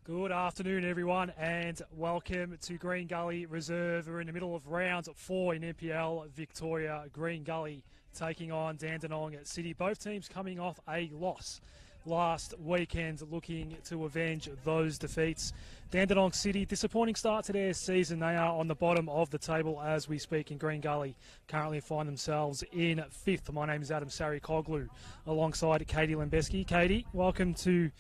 Good afternoon, everyone, and welcome to Green Gully Reserve. We're in the middle of round 4 in NPL Victoria. Green Gully taking on Dandong City. Both teams coming off a loss last weekend, looking to avenge those defeats. Dandenong City, disappointing start to their season. They are on the bottom of the table as we speak, in Green Gully currently find themselves in 5th. My name is Adam Sarikoglu, alongside Katie Lembeski. Katie, welcome to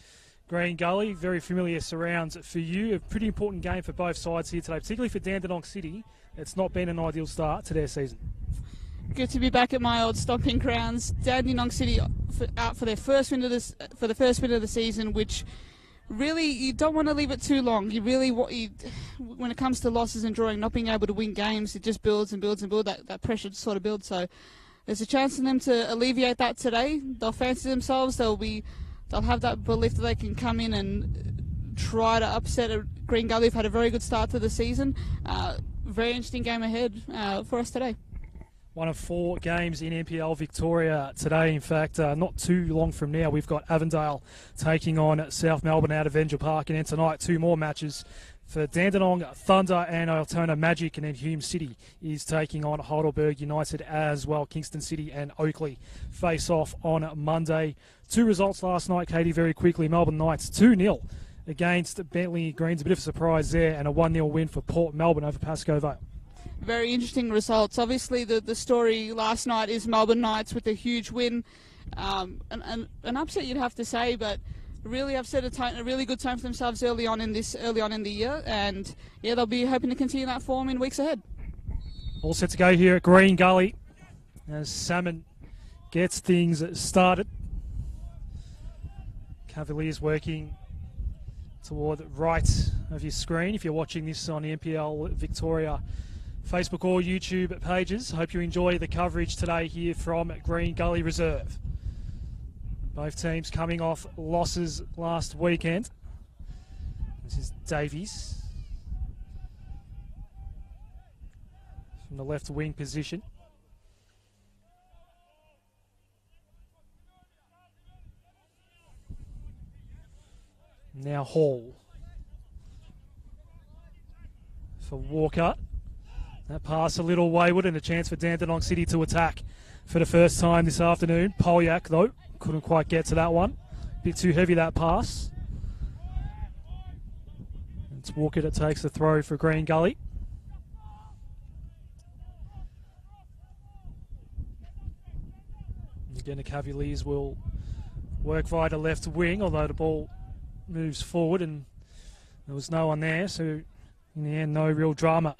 Green Gully. Very familiar surrounds for you. A pretty important game for both sides here today, particularly for Dandenong City. It's not been an ideal start to their season. Good to be back at my old stomping grounds. Dandenong City out for their first win of the season, which really you don't want to leave it too long. When it comes to losses and drawing, not being able to win games, it just builds and builds and builds. That pressure sort of builds. So there's a chance for them to alleviate that today. They'll fancy themselves. They'll have that belief that they can come in and try to upset Green Gully. They've had a very good start to the season. Very interesting game ahead for us today. One of 4 games in NPL Victoria today. In fact, not too long from now, we've got Avondale taking on South Melbourne out of Angel Park. And then tonight, 2 more matches for Dandenong Thunder and Altona Magic. And then Hume City is taking on Heidelberg United as well. Kingston City and Oakley face off on Monday. 2 results last night, Katie, very quickly. Melbourne Knights 2-0 against Bentley Greens. A bit of a surprise there, and a 1-0 win for Port Melbourne over Pascoe Vale. Very interesting results. Obviously, the story last night is Melbourne Knights with a huge win. An upset, you'd have to say, but really have set a really good tone for themselves early on in the year, and yeah, they'll be hoping to continue that form in weeks ahead. All set to go here at Green Gully as Salmon gets things started. Cavaliers working toward the right of your screen if you're watching this on the NPL Victoria Facebook or YouTube pages. Hope you enjoy the coverage today here from Green Gully Reserve. Both teams coming off losses last weekend. This is Davies from the left wing position. Now Hall for Walker. That pass a little wayward, and a chance for Dandenong City to attack for the first time this afternoon. Polak, though, couldn't quite get to that one. Bit too heavy, that pass. It's Walker that takes the throw for Green Gully. Again, the Cavaliers will work via the left wing, although the ball moves forward and there was no one there, so in the end, no real drama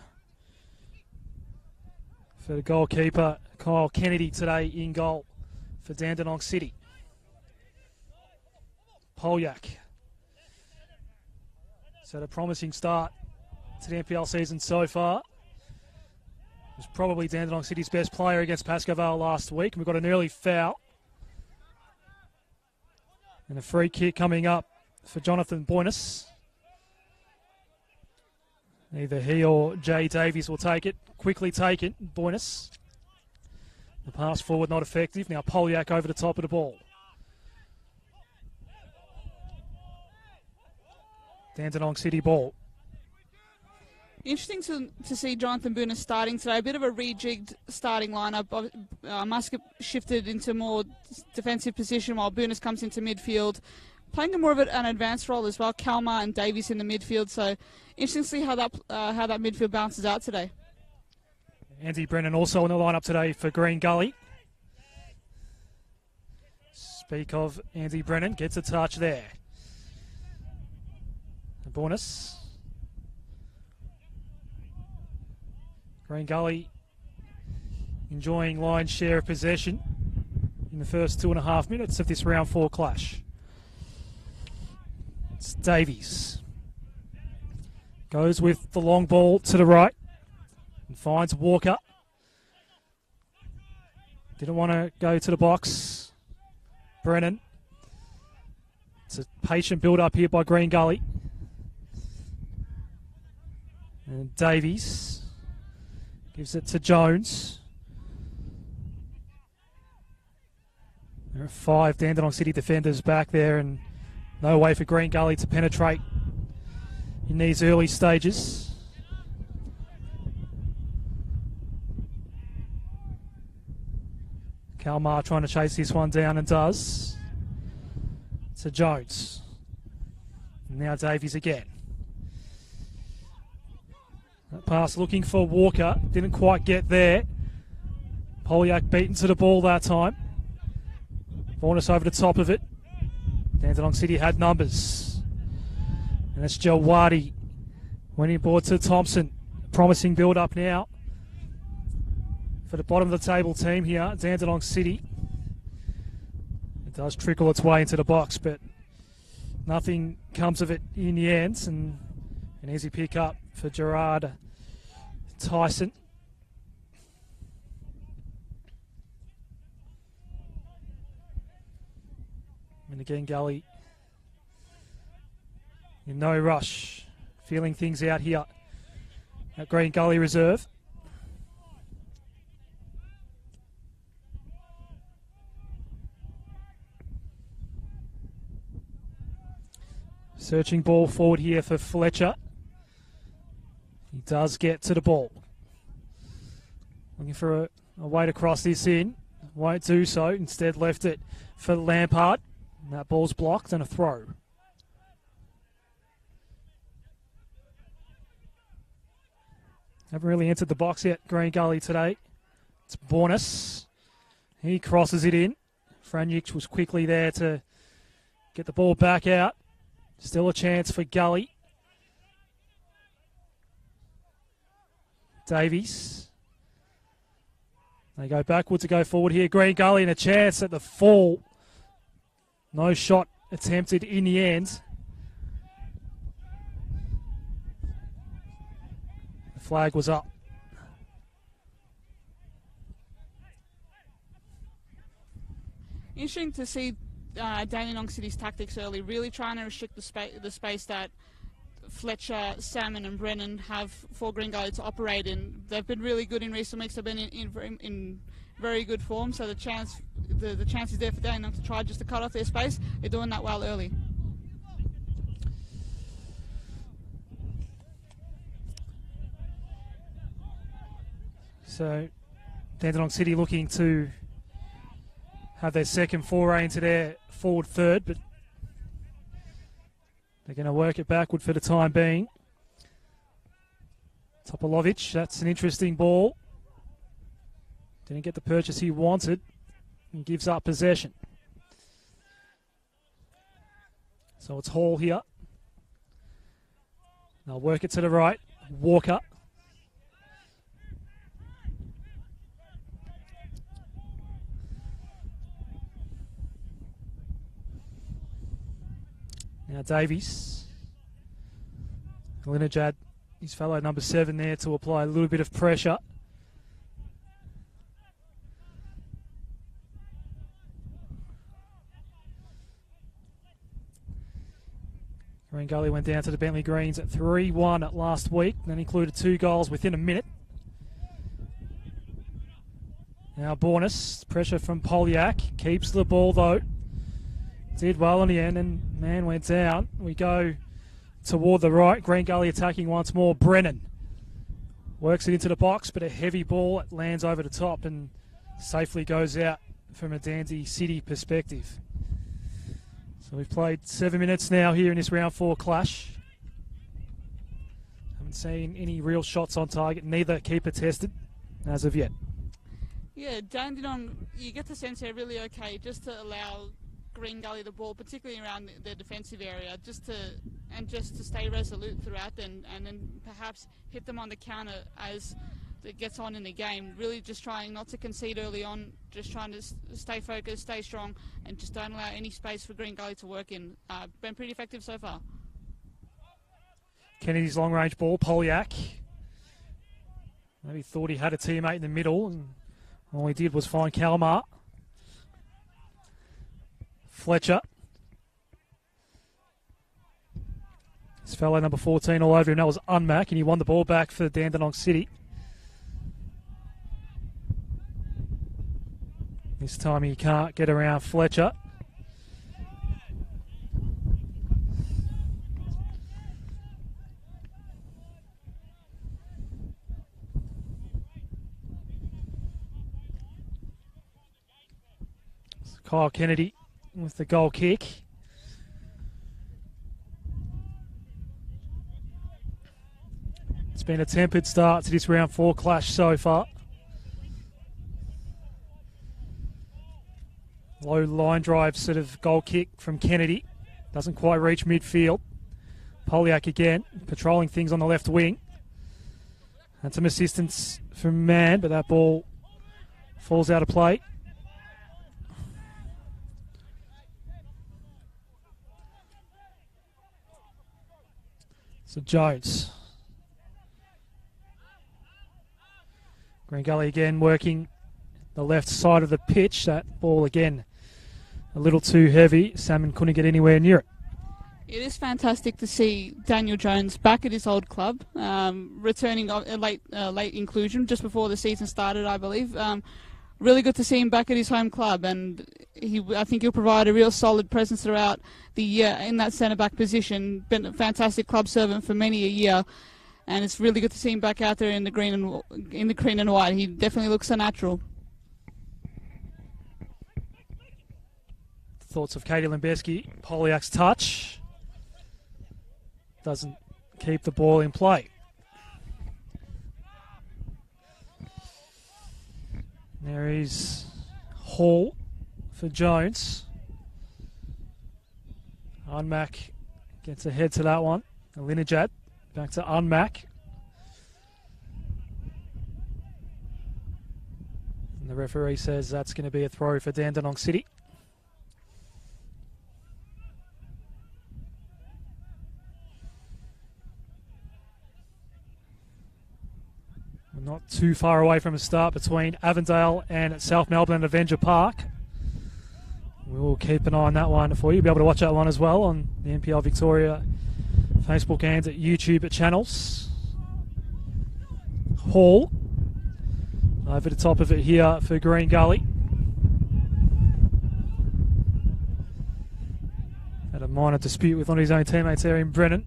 for the goalkeeper, Kyle Kennedy, today in goal for Dandenong City. Polak. So a promising start to the NPL season so far. Was probably Dandenong City's best player against Pascoe Vale last week. We've got an early foul. And a free kick coming up for Jonathan Boynes. Either he or Jay Davies will take it. Quickly taken, Boynes. The pass forward not effective. Now Polak over the top of the ball. Dandenong City ball. Interesting to see Jonathan Boynes starting today. A bit of a rejigged starting lineup. Muscat shifted into more defensive position while Boynes comes into midfield, playing more of an advanced role as well. Kalmar and Davies in the midfield. So interesting to see how that midfield bounces out today. Andy Brennan also in the lineup today for Green Gully. Speak of Andy Brennan, gets a touch there. Boynes. Green Gully enjoying lion's share of possession in the first 2.5 minutes of this round 4 clash. It's Davies. Goes with the long ball to the right and finds Walker. Didn't want to go to the box. Brennan. It's a patient build-up here by Green Gully. And Davies gives it to Jones. There are 5 Dandenong City defenders back there, and no way for Green Gully to penetrate in these early stages. Kalmar trying to chase this one down and does. To Jones. And now Davies again. That pass looking for Walker. Didn't quite get there. Polak beaten to the ball that time. Vaughnus over the top of it. Dandenong City had numbers. And that's Jawadi. Winning board to Thompson. Promising build up now for the bottom of the table team here, Dandenong City. It does trickle its way into the box, but nothing comes of it in the end. And an easy pick up for Gerard Tyson. And again, Gully in no rush, feeling things out here at Green Gully Reserve. Searching ball forward here for Fletcher. He does get to the ball. Looking for a way to cross this in. Won't do so. Instead left it for Lampard. And that ball's blocked and a throw. Haven't really entered the box yet, Green Gully today. It's Vaughnus. He crosses it in. Franjic was quickly there to get the ball back out. Still a chance for Gully. Davies. They go backwards to go forward here. Green Gully and a chance at the fall. No shot attempted in the end. The flag was up. Interesting to see Dandenong City's tactics early, really trying to restrict the space that Fletcher, Salmon and Brennan have for Green Gully to operate in. They've been really good in recent weeks. They've been in very good form, so the chance is there for Dandenong to try just to cut off their space. They're doing that well early. So Dandenong City looking to have their second foray into their forward third, but they're going to work it backward for the time being. Topolovic, that's an interesting ball. Didn't get the purchase he wanted and gives up possession. So it's Hall here. They'll work it to the right. Walker. Now Davies. Linajad, his fellow number 7 there to apply a little bit of pressure. Green Gully went down to the Bentley Greens at 3-1 last week, then included 2 goals within a minute. Now Vaughnus, pressure from Polak, keeps the ball though. Did well in the end and man went down. We go toward the right. Green Gully attacking once more. Brennan works it into the box, but a heavy ball. It lands over the top and safely goes out from a Dandenong City perspective. So we've played 7 minutes now here in this round 4 clash. Haven't seen any real shots on target, neither keeper tested as of yet. Yeah, Dandenong, you get the sense they're really okay just to allow Green Gully the ball, particularly around their defensive area, just to stay resolute throughout and then perhaps hit them on the counter as it gets on in the game. Really just trying not to concede early on, just trying to stay focused, stay strong, and just don't allow any space for Green Gully to work in. Been pretty effective so far. Kennedy's long range ball, Polak. Maybe thought he had a teammate in the middle and all he did was find Kalmar. Fletcher. His fellow number 14 all over him. That was Unmac, and he won the ball back for Dandenong City. This time he can't get around Fletcher. Kyle Kennedy with the goal kick. It's been a tempered start to this round 4 clash so far. Low line drive sort of goal kick from Kennedy. Doesn't quite reach midfield. Polak again, patrolling things on the left wing. And some assistance from Mann, but that ball falls out of play. So Jones. Green Gully again working the left side of the pitch. That ball again a little too heavy. Salmon couldn't get anywhere near it. It is fantastic to see Daniel Jones back at his old club, returning a late inclusion just before the season started, I believe. Really good to see him back at his home club, and I think he'll provide a real solid presence throughout the year in that centre-back position. Been a fantastic club servant for many a year, and it's really good to see him back out there in the green and white. He definitely looks a natural. Thoughts of Katie Limbeski. Poliak's touch doesn't keep the ball in play. There is Hall for Jones. Unmac gets ahead to that one. Linajad back to Unmac. And the referee says that's going to be a throw for Dandenong City. Not too far away from a start between Avondale and South Melbourne and Avenger Park. We will keep an eye on that one for you. You'll be able to watch that one as well on the NPL Victoria Facebook and YouTube channels. Hall over the top of it here for Green Gully. Had a minor dispute with one of his own teammates there in Brennan.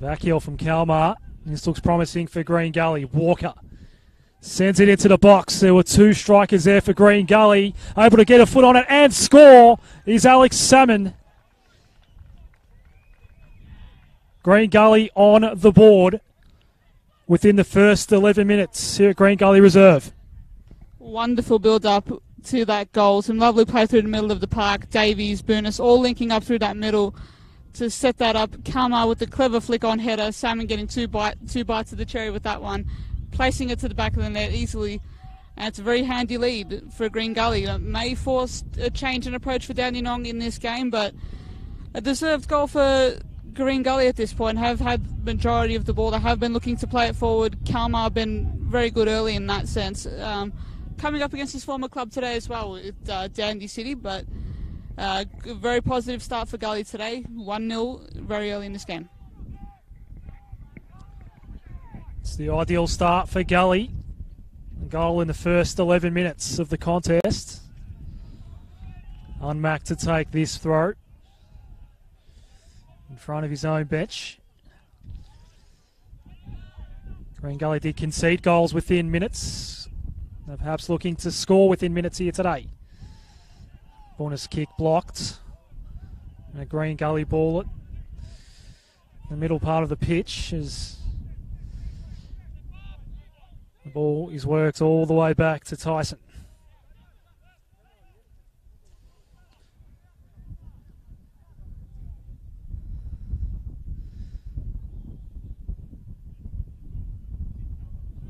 Back heel from Kalmar. This looks promising for Green Gully. Walker sends it into the box. There were 2 strikers there for Green Gully. Able to get a foot on it and score is Alex Salmon. Green Gully on the board within the first 11 minutes here at Green Gully Reserve. Wonderful build-up to that goal. Some lovely play through the middle of the park. Davies, Burness, all linking up through that middle to set that up. Kalmar with the clever flick on header. Salmon getting two bites of the cherry with that one. Placing it to the back of the net easily. And it's a very handy lead for Green Gully. It may force a change in approach for Dandenong in this game, but a deserved goal for Green Gully at this point. Have had majority of the ball. They have been looking to play it forward. Kalmar have been very good early in that sense. Coming up against his former club today as well with Dandong City, but very positive start for Gully today. 1-0 very early in this game. It's the ideal start for Gully. A goal in the first 11 minutes of the contest. Unmac to take this throw in front of his own bench. Green Gully did concede goals within minutes. They're perhaps looking to score within minutes here today. Bonus kick blocked. And a Green Gully ball at the middle part of the pitch as the ball is worked all the way back to Tyson.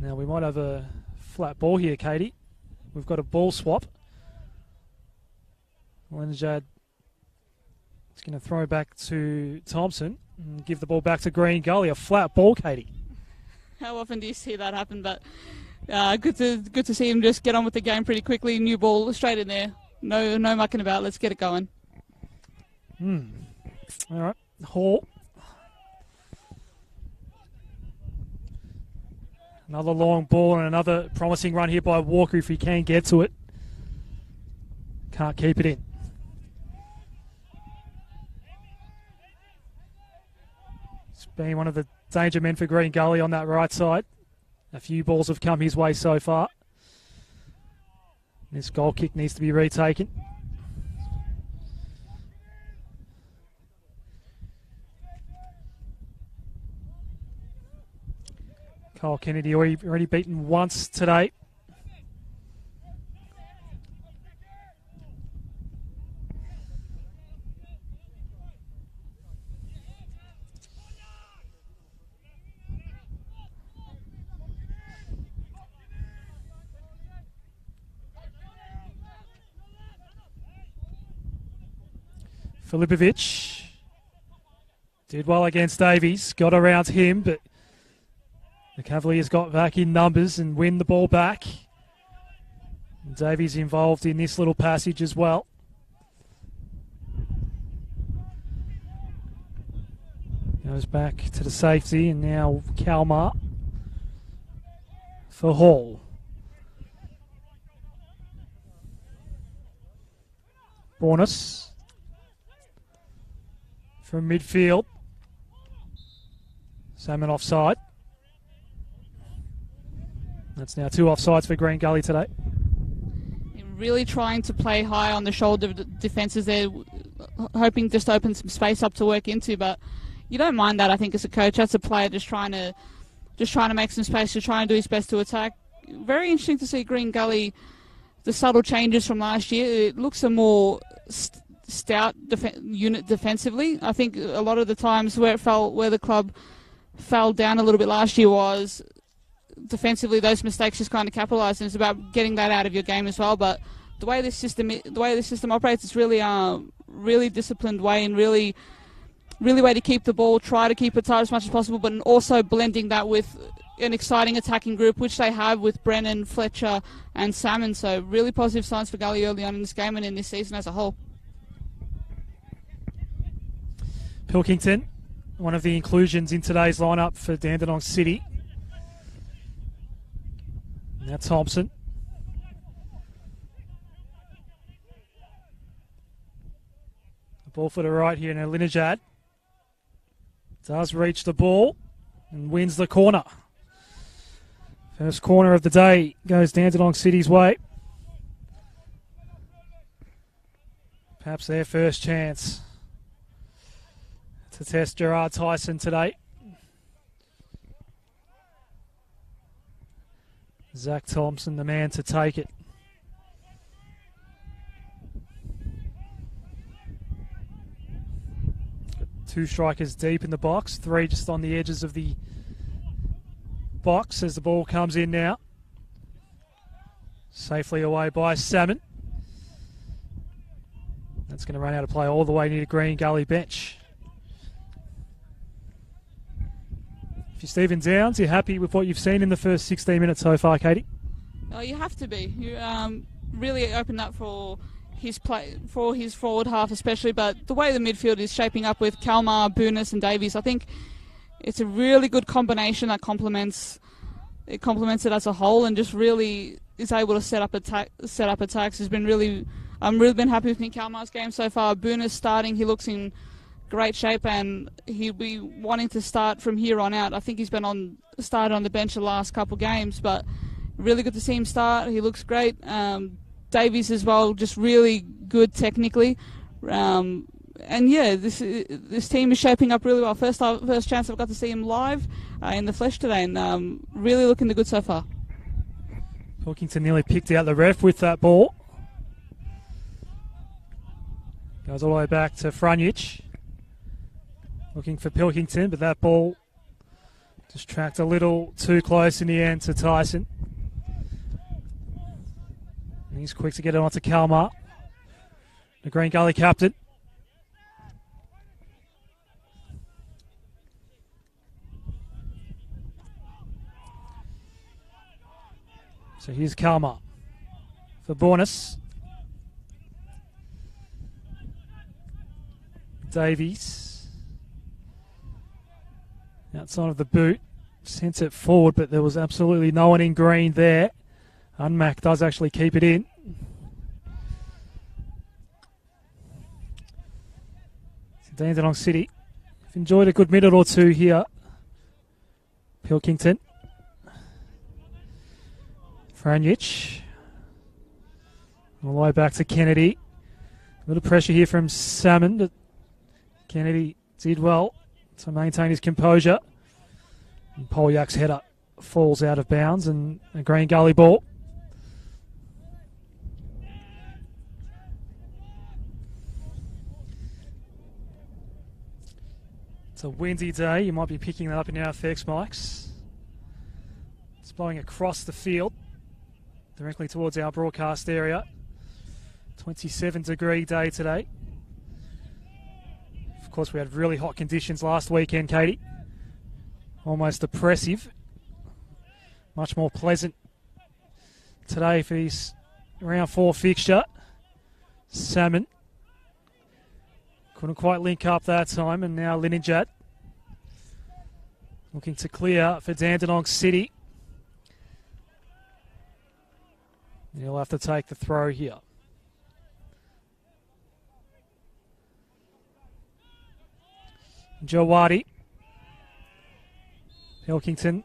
Now we might have a flat ball here, Katie. We've got a ball swap. Linajad is going to throw back to Thompson and give the ball back to Green Gully. A flat ball, Katie. How often do you see that happen? But good to see him just get on with the game pretty quickly. New ball straight in there. No mucking about. Let's get it going. All right. Hall. Another long ball and another promising run here by Walker if he can get to it. Can't keep it in. It's been one of the danger men for Green Gully on that right side. A few balls have come his way so far. This goal kick needs to be retaken. Cole Kennedy already beaten once today. Filipovic did well against Davies, got around him, but the Cavaliers got back in numbers and win the ball back. And Davies involved in this little passage as well. Goes back to the safety, and now Kalmar for Hall. Bornas from midfield. Salmon offside. That's now 2 offsides for Green Gully today. Really trying to play high on the shoulder defences there, hoping just to open some space up to work into, but you don't mind that, I think, as a coach. As a player, just trying to make some space, to try and do his best to attack. Very interesting to see Green Gully, the subtle changes from last year. It looks a more stout unit defensively. I think a lot of the times where the club fell down a little bit last year was defensively. Those mistakes just kind of capitalised, and it's about getting that out of your game as well. But the way this system operates, it's really disciplined way, and really way to keep the ball, try to keep it tight as much as possible, but also blending that with an exciting attacking group, which they have with Brennan, Fletcher and Salmon. So really positive signs for Gully early on in this game and in this season as a whole. Pilkington, one of the inclusions in today's lineup for Dandenong City. Now Thompson. The ball for the right here, now Linajad does reach the ball and wins the corner. First corner of the day goes Dandenong City's way. Perhaps their first chance to test Gerard Tyson today. Zach Thompson, the man to take it. Got 2 strikers deep in the box, 3 just on the edges of the box as the ball comes in now. Safely away by Salmon. That's going to run out of play all the way near the Green Gully bench. If you're Stephen Downs, you're happy with what you've seen in the first 16 minutes so far, Katie? Oh, you have to be. You really opened up for his play, for his forward half especially, but the way the midfield is shaping up with Kalmar, Boonis and Davies, I think it's a really good combination that complements it as a whole, and just really is able to set up attacks. Has been really, I'm really been happy with Nick Kalmar's game so far. Boonis starting, he looks in great shape, and he'll be wanting to start from here on out. I think he's been started on the bench the last couple of games, but really good to see him start. He looks great. Davies as well, just really good technically. And yeah, this team is shaping up really well. First chance I've got to see him live in the flesh today, and really looking good so far. Pilkington nearly picked out the ref with that ball. Goes all the way back to Frunjic. Looking for Pilkington, but that ball just tracked a little too close in the end to Tyson. And he's quick to get it onto Kalmar, the Green Gully captain. So here's Kalmar for Bornas. Davies. Outside of the boot, sent it forward, but there was absolutely no one in green there. Unmac does actually keep it in. Dandenong City have enjoyed a good minute or two here. Pilkington. Frunjic. All the way back to Kennedy. A little pressure here from Salmon, but Kennedy did well to maintain his composure. And Polyak's header falls out of bounds, and a Green Gully ball. It's a windy day. You might be picking that up in our effects mics. It's blowing across the field, directly towards our broadcast area. 27-degree day today. Of course, we had really hot conditions last weekend, Katie. Almost oppressive. Much more pleasant today for this round 4 fixture. Salmon couldn't quite link up that time, and now Lininjad looking to clear for Dandenong City. He'll have to take the throw here. Jawadi. Pilkington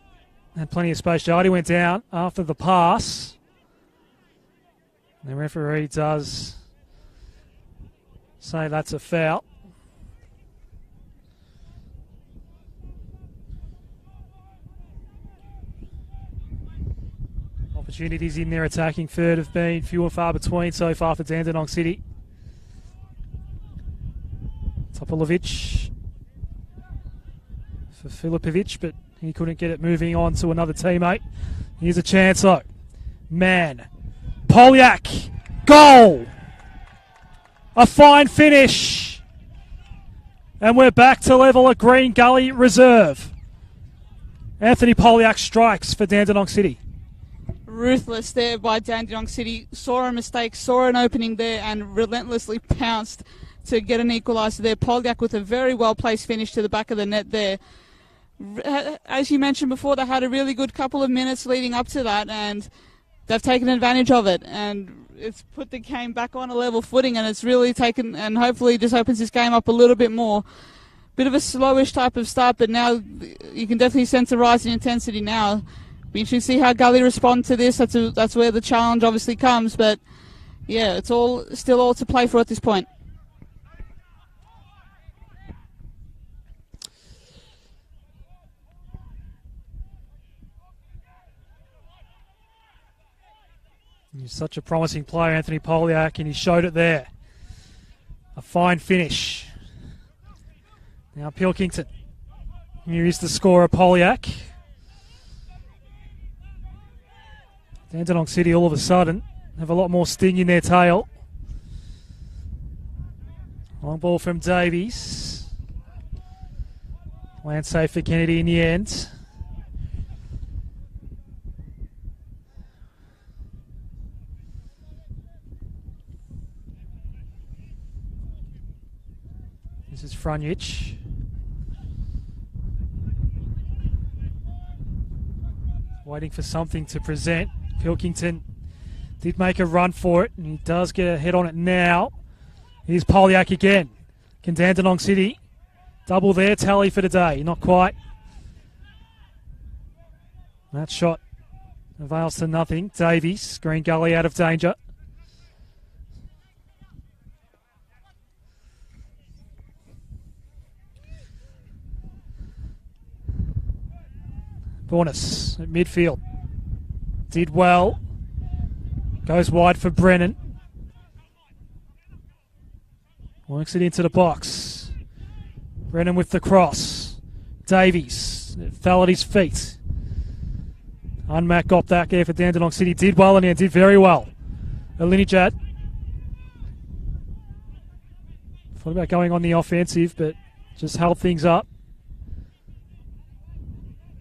had plenty of space. Jawadi went down after the pass. The referee does say that's a foul. Opportunities in their attacking third have been few and far between so far for Dandenong City. Topolovic for Filipovic, but he couldn't get it moving on to another teammate. Here's a chance though. Man. Polak. Goal. A fine finish. And we're back to level at Green Gully Reserve. Anthony Polak strikes for Dandenong City. Ruthless there by Dandenong City. Saw a mistake, saw an opening there, and relentlessly pounced to get an equaliser there. Polak with a very well-placed finish to the back of the net there. As you mentioned before, they had a really good couple of minutes leading up to that, and they've taken advantage of it, and it's put the game back on a level footing, and it's really taken, and hopefully just opens this game up a little bit more. Bit of a slowish type of start, but now you can definitely sense a rise in intensity now. We should see how Gully respond to this. That's where the challenge obviously comes, but yeah, it's still all to play for at this point. He's such a promising player, Anthony Polak, and he showed it there. A fine finish. Now Pilkington. Here is the scorer, Polak. Dandenong City all of a sudden have a lot more sting in their tail. Long ball from Davies. Land safe for Kennedy in the end. This is Frunjic. Waiting for something to present. Pilkington did make a run for it, and he does get a head on it now. Here's Polak again. Can Dandenong City double their tally for today? Not quite. That shot avails to nothing. Davies, Green Gully out of danger. Bornas at midfield. Did well. Goes wide for Brennan. Works it into the box. Brennan with the cross. Davies. It fell at his feet. Unmac got that there for Dandenong City. Did well and did very well. Alinijad. Thought about going on the offensive, but just held things up.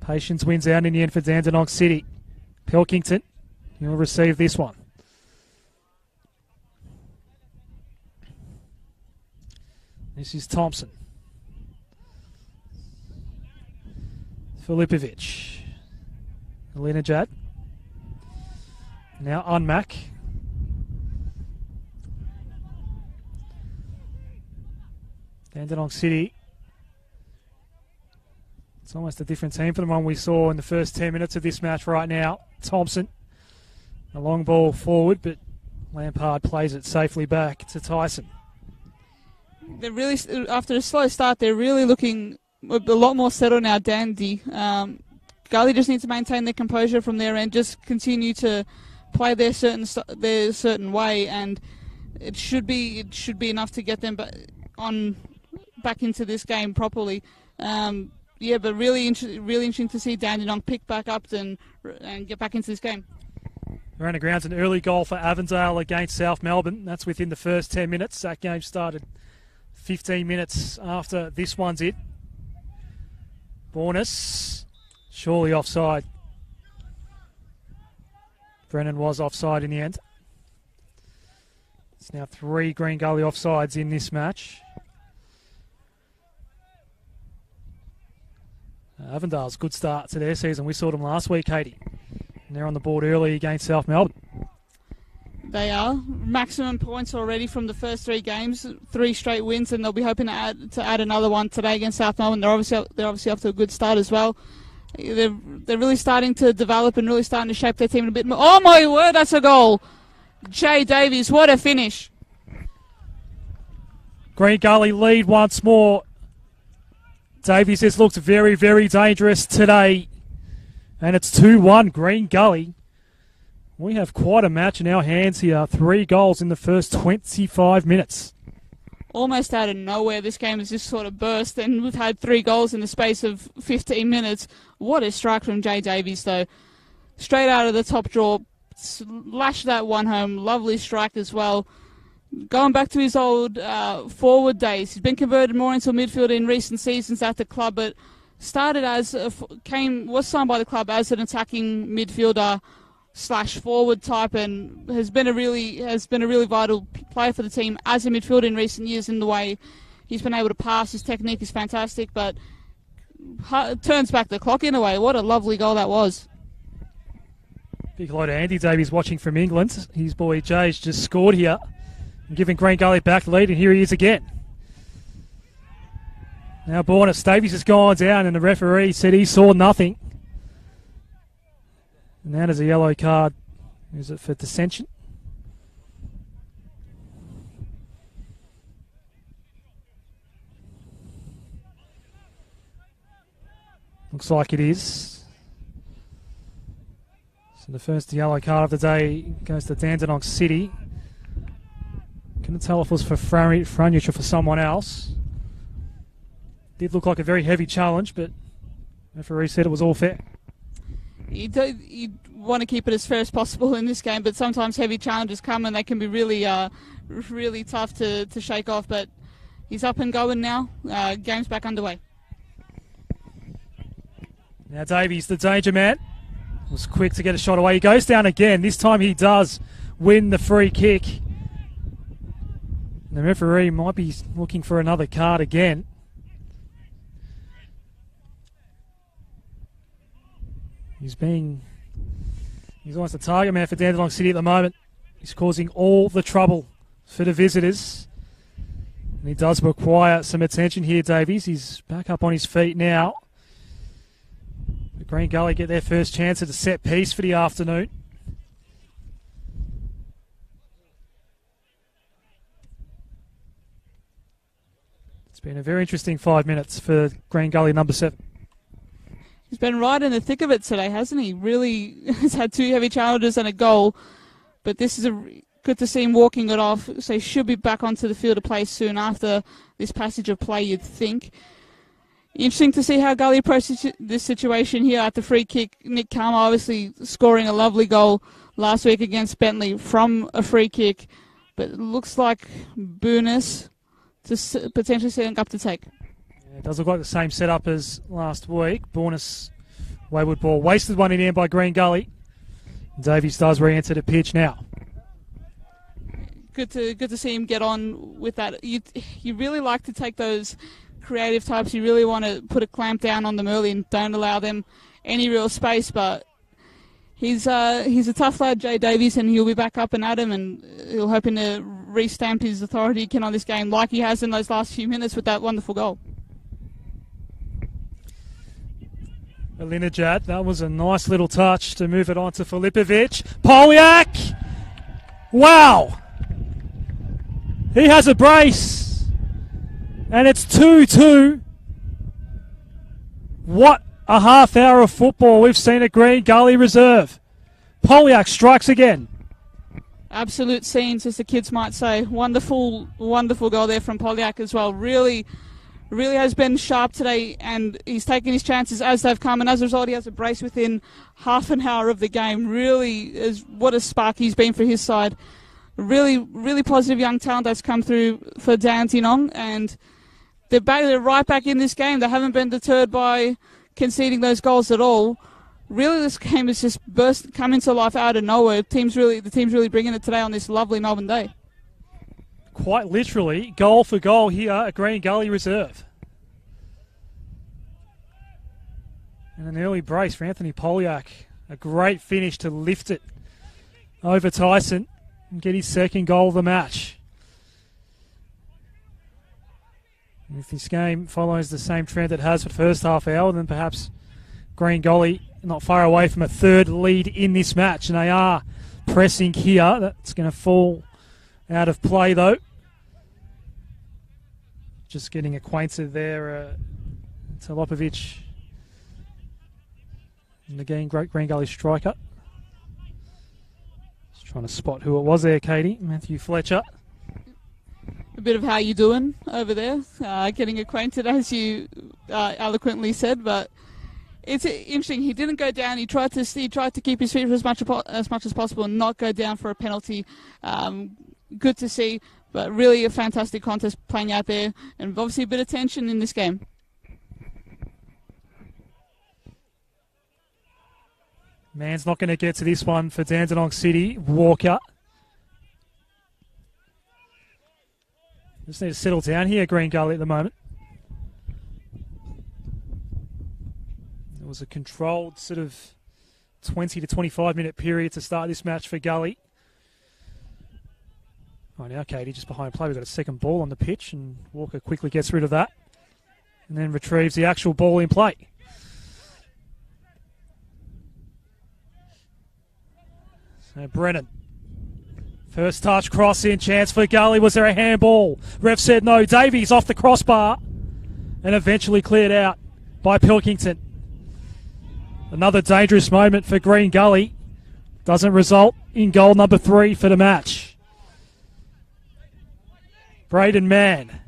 Patience wins out in the end for Dandenong City. Pilkington, he'll receive this one. This is Thompson. Filipovic. Alinijad. Now Unmac. Dandenong City. It's almost a different team from the one we saw in the first 10 minutes of this match right now. Thompson. A long ball forward, but Lampard plays it safely back to Tyson. They're really, after a slow start, they're really looking a lot more settled now, Dandy. Gully just needs to maintain their composure from their end, just continue to play their certain way, and it should be enough to get them back into this game properly. Yeah, but really interesting to see Dandenong pick back up and get back into this game. Around the grounds, an early goal for Avondale against South Melbourne. That's within the first 10 minutes. That game started 15 minutes after this one's it. Bornas, surely offside. Brennan was offside in the end. It's now 3 Green Gully offsides in this match. Avondale's good start to their season. We saw them last week, Katie. And they're on the board early against South Melbourne. They are. Maximum points already from the first 3 games, 3 straight wins, and they'll be hoping to add another one today against South Melbourne. They're obviously off to a good start as well. They're really starting to develop and really starting to shape their team a bit more. Oh my word, that's a goal! Jay Davies, what a finish! Green Gully lead once more. Davies has looked very, very dangerous today. And it's 2-1 Green Gully. We have quite a match in our hands here. 3 goals in the first 25 minutes. Almost out of nowhere, this game has just sort of burst, and we've had 3 goals in the space of 15 minutes. What a strike from Jay Davies, though. Straight out of the top draw, lashed that one home. Lovely strike as well. Going back to his old forward days, he's been converted more into a midfielder in recent seasons at the club, but started was signed by the club as an attacking midfielder / forward type, and has been a really vital player for the team as a midfielder in recent years. In the way he's been able to pass, his technique is fantastic, but turns back the clock in a way. What a lovely goal that was. Big hello to Andy Davies watching from England. His boy Jay's just scored here and giving Green Gully back the lead, and here he is again. Now Bornas, Davies has gone down, and the referee said he saw nothing. And now there's a yellow card. Is it for dissension? Looks like it is. So the first yellow card of the day goes to Dandenong City. Couldn't tell if it was for Franic or for someone else. Did look like a very heavy challenge, but the referee said it was all fair. You want to keep it as fair as possible in this game, but sometimes heavy challenges come and they can be really tough to shake off. But he's up and going now. Game's back underway. Now Davies, the danger man, was quick to get a shot away. He goes down again. This time he does win the free kick. The referee might be looking for another card again. He's almost a target man for Dandenong City at the moment. He's causing all the trouble for the visitors. And he does require some attention here, Davies. He's back up on his feet now. The Green Gully get their first chance at a set piece for the afternoon. It's been a very interesting 5 minutes for Green Gully number 7. He's been right in the thick of it today, hasn't he? Really has had 2 heavy challenges and a goal. But this is good to see him walking it off. So he should be back onto the field of play soon after this passage of play, you'd think. Interesting to see how Gully approaches this situation here at the free kick. Nick Karma obviously scoring a lovely goal last week against Bentley from a free kick. But it looks like Booness to potentially setting up to take. Yeah, it does look like the same setup as last week. Bornas, wayward ball. Wasted one in the end by Green Gully. Davies does re-enter the pitch now. Good to see him get on with that. You really like to take those creative types. You really want to put a clamp down on them early and don't allow them any real space. But he's a tough lad, Jay Davies, and he'll be back up and at him, and he'll hoping to restamp his authority again on this game like he has in those last few minutes with that wonderful goal. Alinajad, that was a nice little touch to move it on to Filipovic. Polak! Wow! He has a brace. And it's 2-2. What a half hour of football we've seen at Green Gully Reserve. Polak strikes again. Absolute scenes, as the kids might say. Wonderful, wonderful goal there from Polak as well. Really has been sharp today, and he's taken his chances as they've come, and as a result he has a brace within half an hour of the game. Really is what a spark he's been for his side. Really positive young talent that's come through for Dandenong, and they're right back in this game. They haven't been deterred by conceding those goals at all. Really, this game has just come into life out of nowhere. The team's really bringing it today on this lovely Melbourne day. Quite literally, goal for goal here at Green Gully Reserve. And an early brace for Anthony Polak. A great finish to lift it over Tyson and get his second goal of the match. And if this game follows the same trend it has for the first half hour, then perhaps Green Gully not far away from a third lead in this match. And they are pressing here. That's going to fall out of play, though. Just getting acquainted there. Talopovic. And again, great Green Gully striker. Just trying to spot who it was there, Katie. Matthew Fletcher. A bit of how you doing over there. Getting acquainted, as you eloquently said, but it's interesting. He didn't go down. He tried to keep his feet for as much as possible and not go down for a penalty. Good to see, but really a fantastic contest playing out there, and obviously a bit of tension in this game. Man's not going to get to this one for Dandenong City. Walker. Just need to settle down here, Green Gully, at the moment. It was a controlled sort of 20 to 25 minute period to start this match for Gully. Right now, Katie, just behind play, we've got a second ball on the pitch, and Walker quickly gets rid of that and then retrieves the actual ball in play. So Brennan. First touch, cross in, chance for Gully. Was there a handball? Ref said no. Davies off the crossbar and eventually cleared out by Pilkington. Another dangerous moment for Green Gully. Doesn't result in goal number 3 for the match. Braden Mann.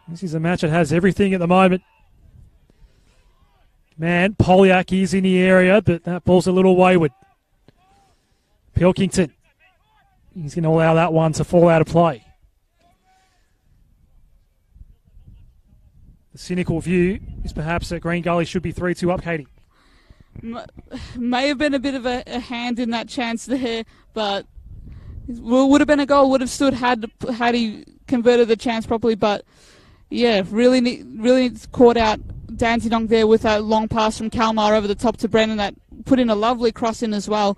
This is a match that has everything at the moment. Man, Polak is in the area, but that ball's a little wayward. Pilkington. He's going to allow that one to fall out of play. The cynical view is perhaps that Green Gully should be 3-2 up, Katie. May have been a bit of a hand in that chance there, but would have been a goal, would have stood had he converted the chance properly. But yeah, really caught out Dandenong there with a long pass from Kalmar over the top to Brennan that put in a lovely cross in as well.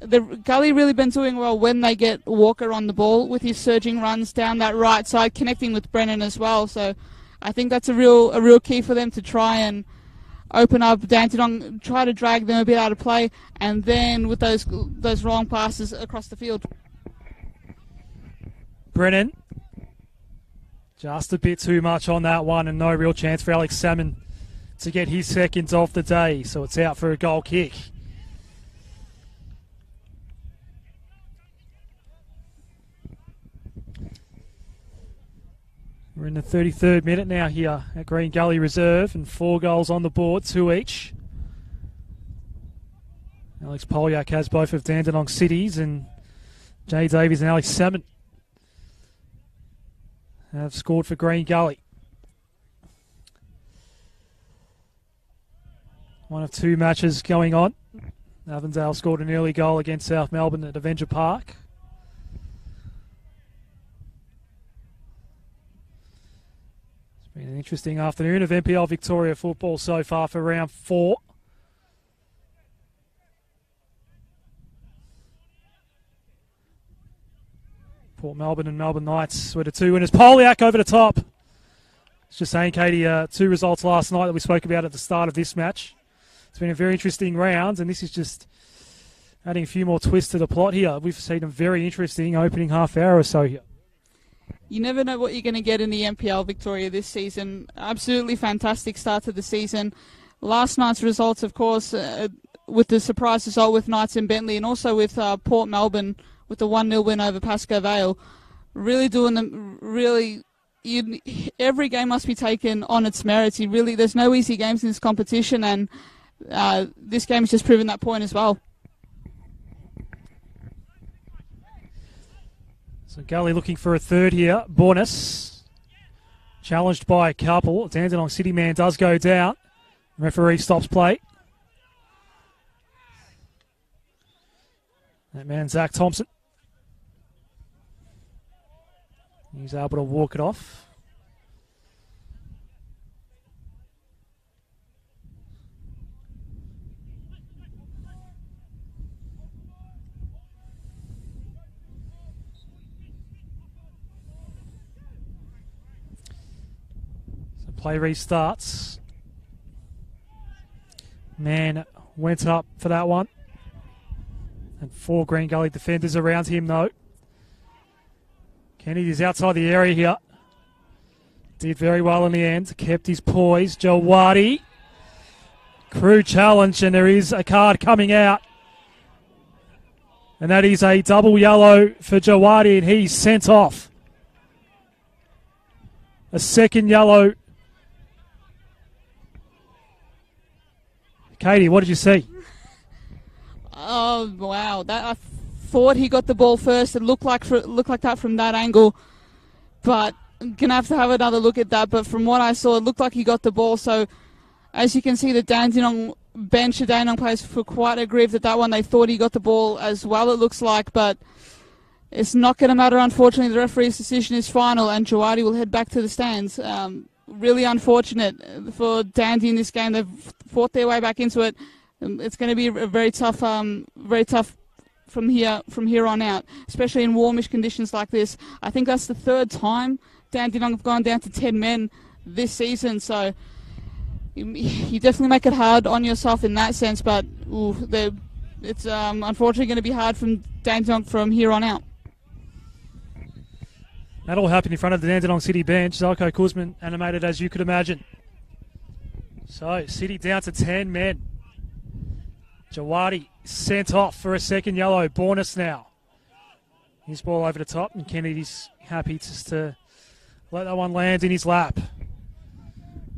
The Gully really been doing well when they get Walker on the ball with his surging runs down that right side, connecting with Brennan as well. So I think that's a real key for them to try and open up Dandenong, try to drag them a bit out of play, and then with those wrong passes across the field. Brennan, just a bit too much on that one, and no real chance for Alex Salmon to get his seconds off the day. So it's out for a goal kick. We're in the 33rd minute now here at Green Gully Reserve, and 4 goals on the board, 2 each. Alex Polak has both of Dandenong City's, and Jay Davies and Alex Salmon have scored for Green Gully. One of 2 matches going on. Avondale scored an early goal against South Melbourne at Avenger Park. Been an interesting afternoon of NPL Victoria football so far for round 4. Port Melbourne and Melbourne Knights were the 2 winners. Polak over the top. It's just saying, Katie, 2 results last night that we spoke about at the start of this match. It's been a very interesting round, and this is just adding a few more twists to the plot here. We've seen a very interesting opening half hour or so here. You never know what you're going to get in the NPL, Victoria, this season. Absolutely fantastic start to the season. Last night's results, of course, with the surprise result with Knights and Bentley, and also with Port Melbourne with the 1-0 win over Pascoe Vale. Really doing them, every game must be taken on its merits. There's no easy games in this competition, and this game has just proven that point as well. So Gully looking for a third here. Bornas challenged by a couple. Dandenong City man does go down. Referee stops play. That man, Zach Thompson. He's able to walk it off. So play restarts. Man went up for that one. And 4 Green Gully defenders around him though. Kennedy's outside the area here. Did very well in the end. Kept his poise. Jawadi. Crew challenge, and there is a card coming out. And that is a double yellow for Jawadi, and he's sent off. A second yellow. Katie, what did you see? Oh, wow. I thought he got the ball first. It looked like that from that angle. But I'm going to have another look at that. But from what I saw, it looked like he got the ball. So, as you can see, the Dandenong bench, the Dandenong players were quite aggrieved at that one. They thought he got the ball as well, it looks like. But it's not going to matter, unfortunately. The referee's decision is final, and Jawadi will head back to the stands. Really unfortunate for Dandy in this game. They've fought their way back into it. It's going to be a very tough from here on out, especially in warmish conditions like this. I think that's the third time Dandenong have gone down to 10 men this season, so you definitely make it hard on yourself in that sense, but it's unfortunately going to be hard from Dandenong from here on out. That all happened in front of the Dandenong City bench. Zelko Kuzman animated as you could imagine. So, City down to 10 men. Jawadi sent off for a second yellow. Bornas now. His ball over the top, and Kennedy's happy just to let that one land in his lap.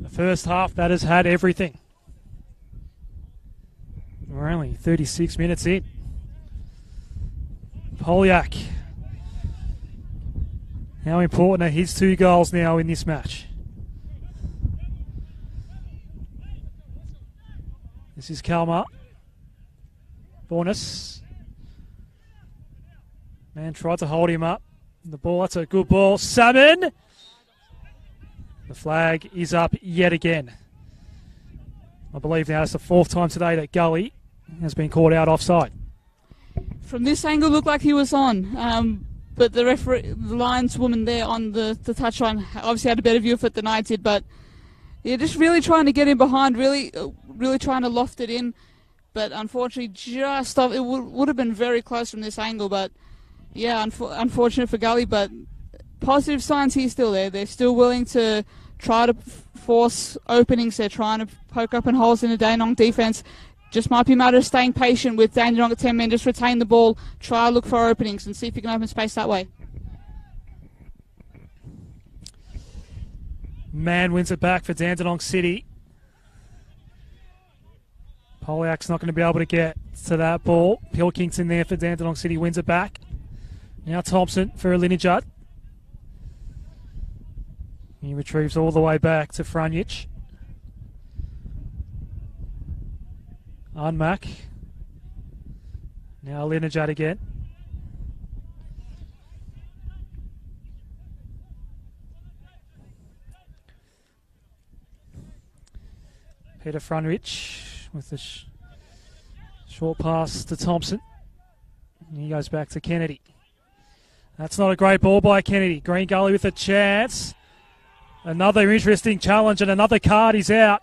The first half, that has had everything. We're only 36 minutes in. Polak. How important are his 2 goals now in this match? This is Kalmar. Bornas. Man tried to hold him up. The ball, that's a good ball. Salmon! The flag is up yet again. I believe now it's the 4th time today that Gully has been called out offside. From this angle, looked like he was on. But the referee, the lineswoman there on the touchline, obviously had a better view of it than I did. But yeah, just really trying to get in behind, really trying to loft it in. But unfortunately, just off, it would have been very close from this angle. But yeah, unfortunate for Gully. But positive signs here still there. They're still willing to try to force openings. They're trying to poke open holes in the Dandenong defence. Just might be a matter of staying patient with Dandenong at 10 men. Just retain the ball, try to look for openings and see if you can open space that way. Man wins it back for Dandenong City. Polak's not going to be able to get to that ball. Pilkington there for Dandenong City wins it back. Now Thompson for Linijut. He retrieves all the way back to Frunjic. Unmack. Now Linijut again. Peter Frunjic with the short pass to Thompson. And he goes back to Kennedy. That's not a great ball by Kennedy. Green Gully with a chance. Another interesting challenge, and another card is out.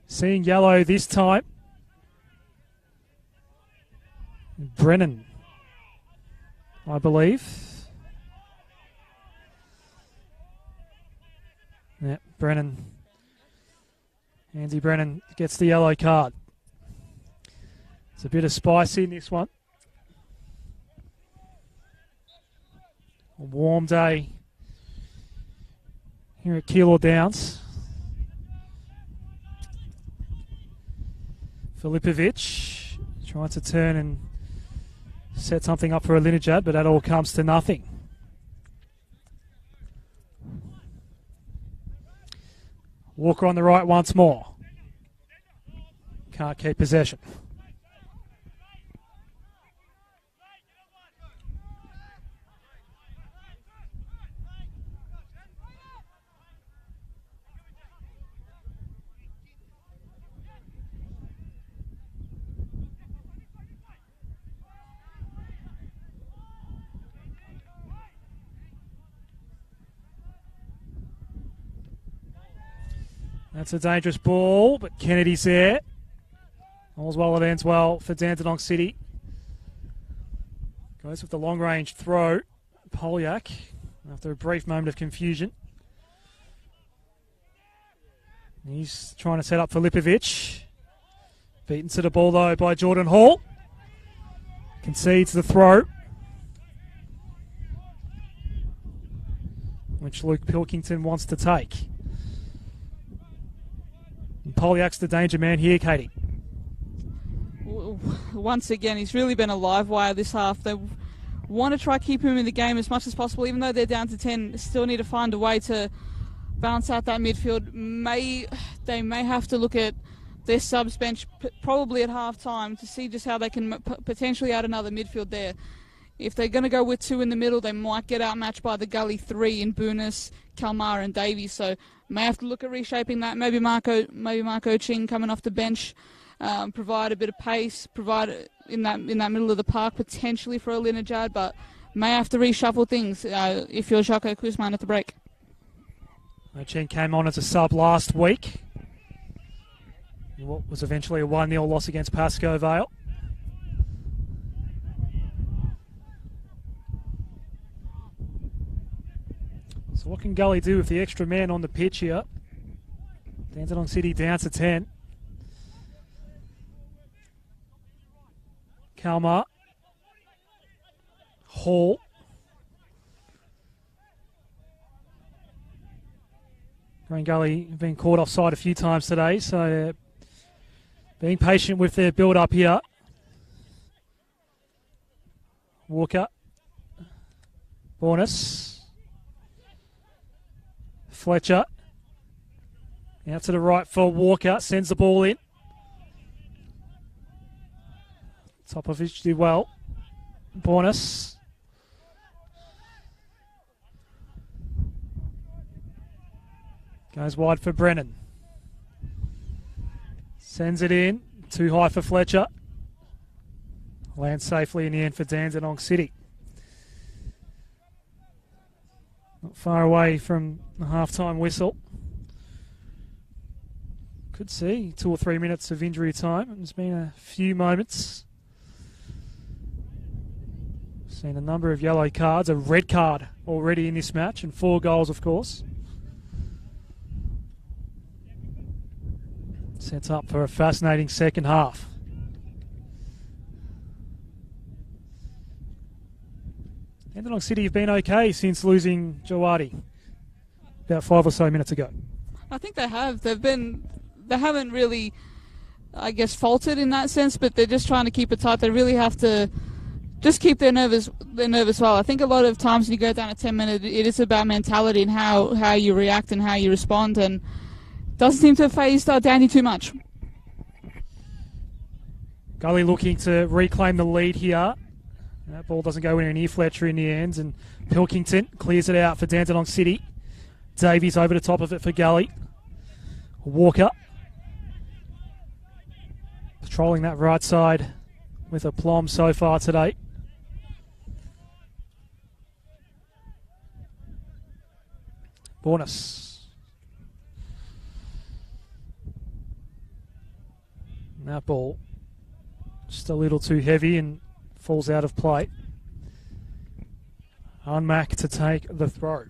Seeing yellow this time. Brennan, I believe. Yeah, Brennan. Andy Brennan gets the yellow card. There's a bit of spice in this one. A warm day here at Keilor Downs. Filipovic trying to turn and set something up for Alinejad, but that all comes to nothing. Walker on the right once more. Can't keep possession. That's a dangerous ball, but Kennedy's there. All's well, it ends well for Dandenong City. Goes with the long-range throw. Polak, after a brief moment of confusion. He's trying to set up for Filipovic. Beaten to the ball, though, by Jordan Hall. Concedes the throw, which Luke Pilkington wants to take. And Polyak's the danger man here, Katie. Once again, he's really been a live wire this half. They want to try keep him in the game as much as possible, even though they're down to 10. They still need to find a way to balance out that midfield. They may have to look at their subs bench probably at half time to see just how they can potentially add another midfield there. If they're going to go with two in the middle, they might get outmatched by the Gully 3 in Boonis, Kalmar and Davies. So may have to look at reshaping that. Maybe Marco Ching coming off the bench, provide a bit of pace, provide in that middle of the park potentially for Alinejad, but may have to reshuffle things if you're Jacko Kuzman at the break. Ching came on as a sub last week. What was eventually a 1-0 loss against Pascoe Vale. So what can Gully do with the extra man on the pitch here? Dandenong City down to 10. Kalmar. Hall. Green Gully have been caught offside a few times today, so being patient with their build-up here. Walker. Bornis. Fletcher. Out to the right for Walker. Sends the ball in. Topovich did well. Bornis. Goes wide for Brennan. Sends it in. Too high for Fletcher. Lands safely in the end for Dandenong City. Not far away from the half-time whistle. Could see 2 or 3 minutes of injury time. There's been a few moments. Seen a number of yellow cards, a red card already in this match, and 4 goals, of course. Sets up for a fascinating second half. Dandenong City have been okay since losing Jawadi about 5 or so minutes ago. I think they have. They haven't really, I guess, faltered in that sense, but they're just trying to keep it tight. They really have to just keep their nerves well. I think a lot of times when you go down a 10-minute, it is about mentality and how you react and how you respond, and doesn't seem to have phased Danny too much. Gully looking to reclaim the lead here. That ball doesn't go anywhere near Fletcher in the end, and Pilkington clears it out for Dandenong City. Davies over the top of it for Gully. Walker patrolling that right side with aplomb so far today. Bornis. And that ball just a little too heavy, and falls out of play. Unmack to take the throw.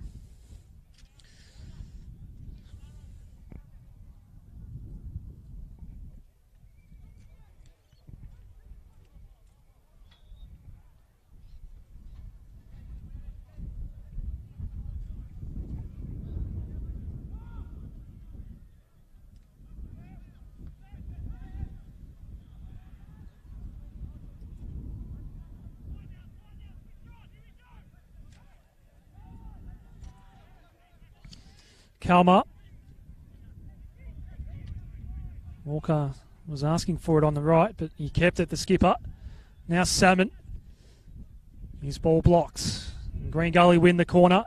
Kalmar. Walker was asking for it on the right, but he kept it, the skipper. Now Salmon. His ball blocks. Green Gully win the corner.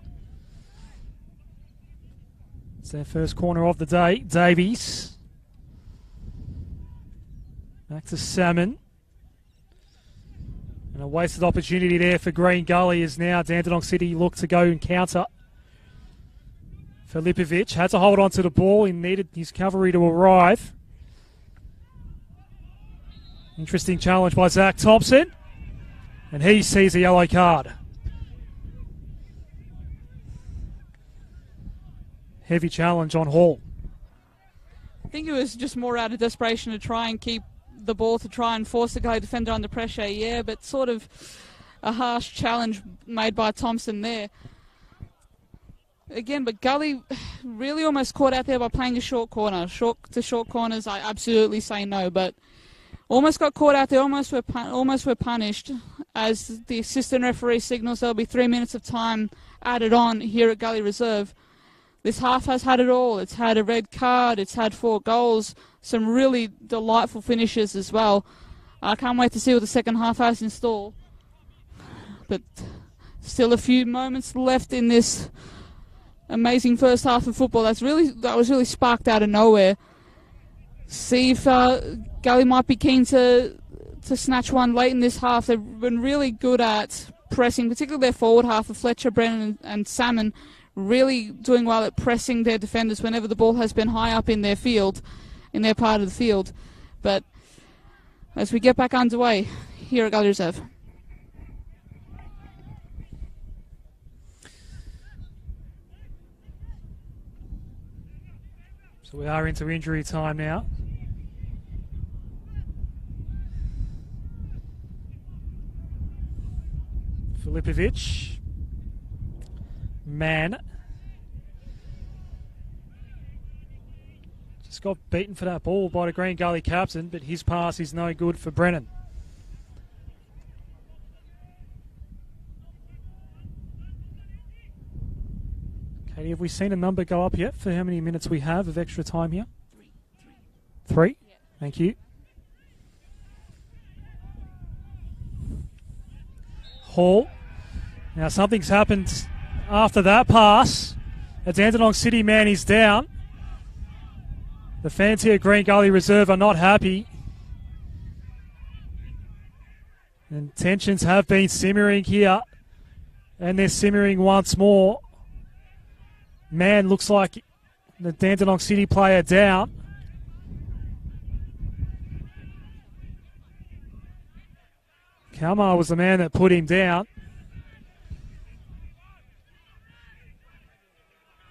It's their first corner of the day. Davies. Back to Salmon. And a wasted opportunity there for Green Gully as now Dandenong City look to go and counter. Filipovic had to hold on to the ball. He needed his cavalry to arrive. Interesting challenge by Zach Thompson. And he sees a yellow card. Heavy challenge on Hall. I think it was just more out of desperation to try and keep the ball, to try and force the Gully defender under pressure. Yeah, but sort of a harsh challenge made by Thompson there. Again, but Gully really almost caught out there by playing a short corner. Short corners, I absolutely say no, but almost got caught out there, almost were punished, as the assistant referee signals there'll be 3 minutes of time added on here at Gully Reserve. This half has had it all. It's had a red card, it's had 4 goals, some really delightful finishes as well. I can't wait to see what the second half has in store. But still a few moments left in this amazing first half of football. That was really sparked out of nowhere. See if Gully might be keen to snatch one late in this half. They've been really good at pressing, particularly their forward half of Fletcher, Brennan and Salmon, really doing well at pressing their defenders whenever the ball has been high up in their field, in their part of the field. But as we get back underway here at Gully Reserve. So we are into injury time now. Filipovic. Mann. Just got beaten for that ball by the Green Gully captain, but his pass is no good for Brennan. Katie, have we seen a number go up yet for how many minutes we have of extra time here? 3. Yeah. Thank you. Hall. Now something's happened after that pass. A Dandenong City man is down. The fans here at Green Gully Reserve are not happy. And tensions have been simmering here. And they're simmering once more. Man looks like the Dandenong City player down. Kalmar was the man that put him down.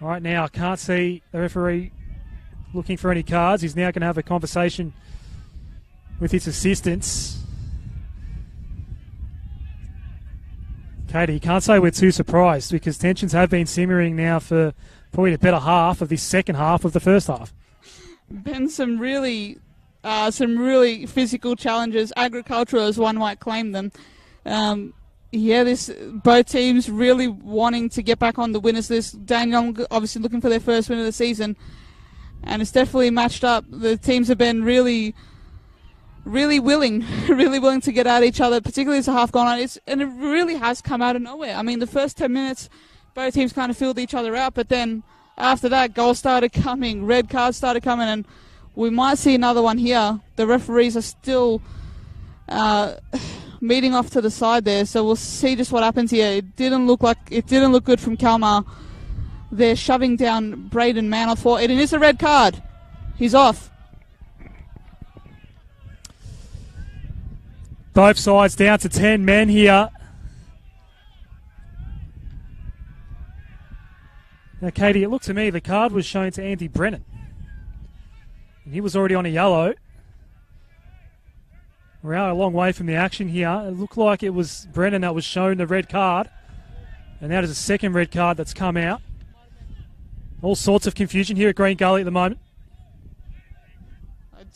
Right now, I can't see the referee looking for any cards. He's now going to have a conversation with his assistants. Katie, you can't say we're too surprised because tensions have been simmering now for probably the better half of this second half of the first half. Been some really physical challenges, agricultural as one might claim them. Both teams really wanting to get back on the winners list. Dandenong obviously looking for their first win of the season, and it's definitely matched up. The teams have been really willing to get at each other, particularly as the half gone on. And it really has come out of nowhere. I mean, the first 10 minutes, both teams kind of filled each other out, but then after that, goals started coming, red cards started coming, and we might see another one here. The referees are still meeting off to the side there, so we'll see just what happens here. It didn't look good from Kalmar. They're shoving down Braden Mann for it, and it's a red card. He's off. Both sides down to 10 men here. Now, Katie, it looked to me the card was shown to Andy Brennan. And he was already on a yellow. We're out a long way from the action here. It looked like it was Brennan that was shown the red card. And now there's a second red card that's come out. All sorts of confusion here at Green Gully at the moment.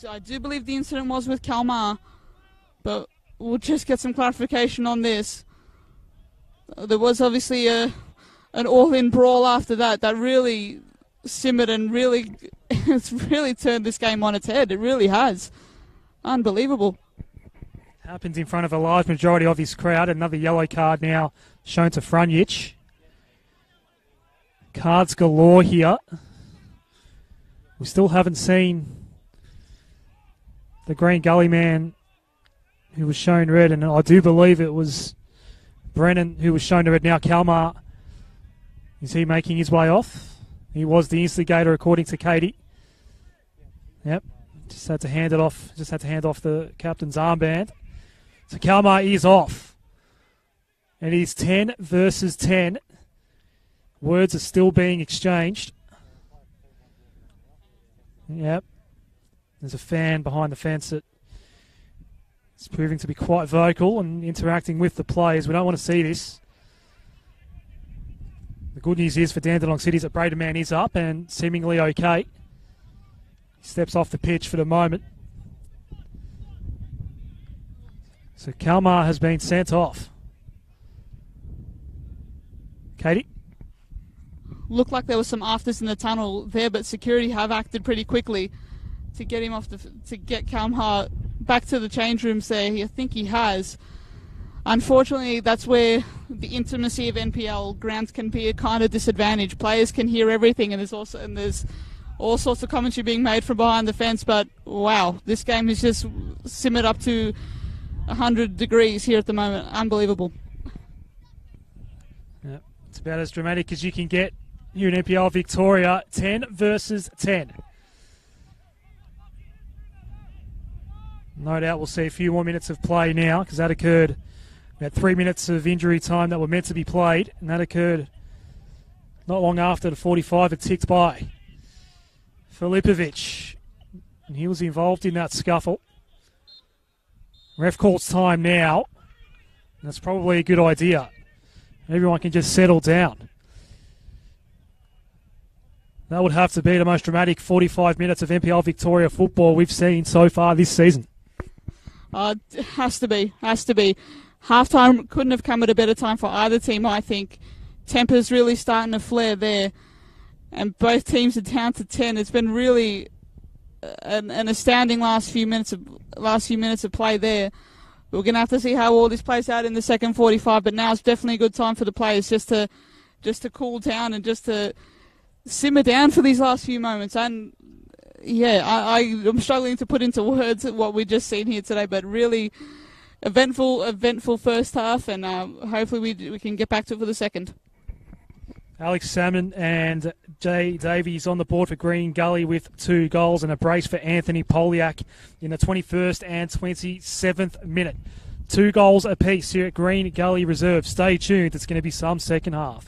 I do believe the incident was with Kalmar, but we'll just get some clarification on this. There was obviously an all-in brawl after that really simmered and really it's really turned this game on its head. It really has. Unbelievable. Happens in front of a large majority of this crowd. Another yellow card now shown to Frunjic. Cards galore here. We still haven't seen the Green Gully man who was shown red, and I do believe it was Brennan who was shown red. Now Kalmar, is he making his way off? He was the instigator according to Katie. Yep, just had to hand it off. Just had to hand off the captain's armband. So Kalmar is off. And it is 10 versus 10. Words are still being exchanged. Yep. There's a fan behind the fence that is proving to be quite vocal and interacting with the players. We don't want to see this. The good news is for Dandenong City is that Braderman is up and seemingly okay. He steps off the pitch for the moment. So Kalmar has been sent off. Katie? Looked like there was some afters in the tunnel there, but security have acted pretty quickly to get him to get Kalmar back to the change rooms there. I think he has. Unfortunately, that's where the intimacy of NPL grounds can be a kind of disadvantage. Players can hear everything, and there's all sorts of commentary being made from behind the fence. But wow, this game has just simmered up to 100 degrees here at the moment. Unbelievable. Yep. It's about as dramatic as you can get here in NPL Victoria. 10 versus 10. No doubt we'll see a few more minutes of play now, because that occurred. We had 3 minutes of injury time that were meant to be played, and that occurred not long after the 45 had ticked by. Filipovic, and he was involved in that scuffle. Ref calls time now. That's probably a good idea. Everyone can just settle down. That would have to be the most dramatic 45 minutes of NPL Victoria football we've seen so far this season. It has to be. Halftime couldn't have come at a better time for either team, I think. Temper's really starting to flare there. And both teams are down to 10. It's been really an astounding last few minutes of play there. We're going to have to see how all this plays out in the second 45, but now it's definitely a good time for the players just to cool down and just to simmer down for these last few moments. And yeah, I'm struggling to put into words what we've just seen here today, but really eventful first half, and hopefully we can get back to it for the second. Alex Salmon and Jay Davies on the board for Green Gully with 2 goals, and a brace for Anthony Polak in the 21st and 27th minute. 2 goals apiece here at Green Gully Reserve. Stay tuned, it's going to be some second half.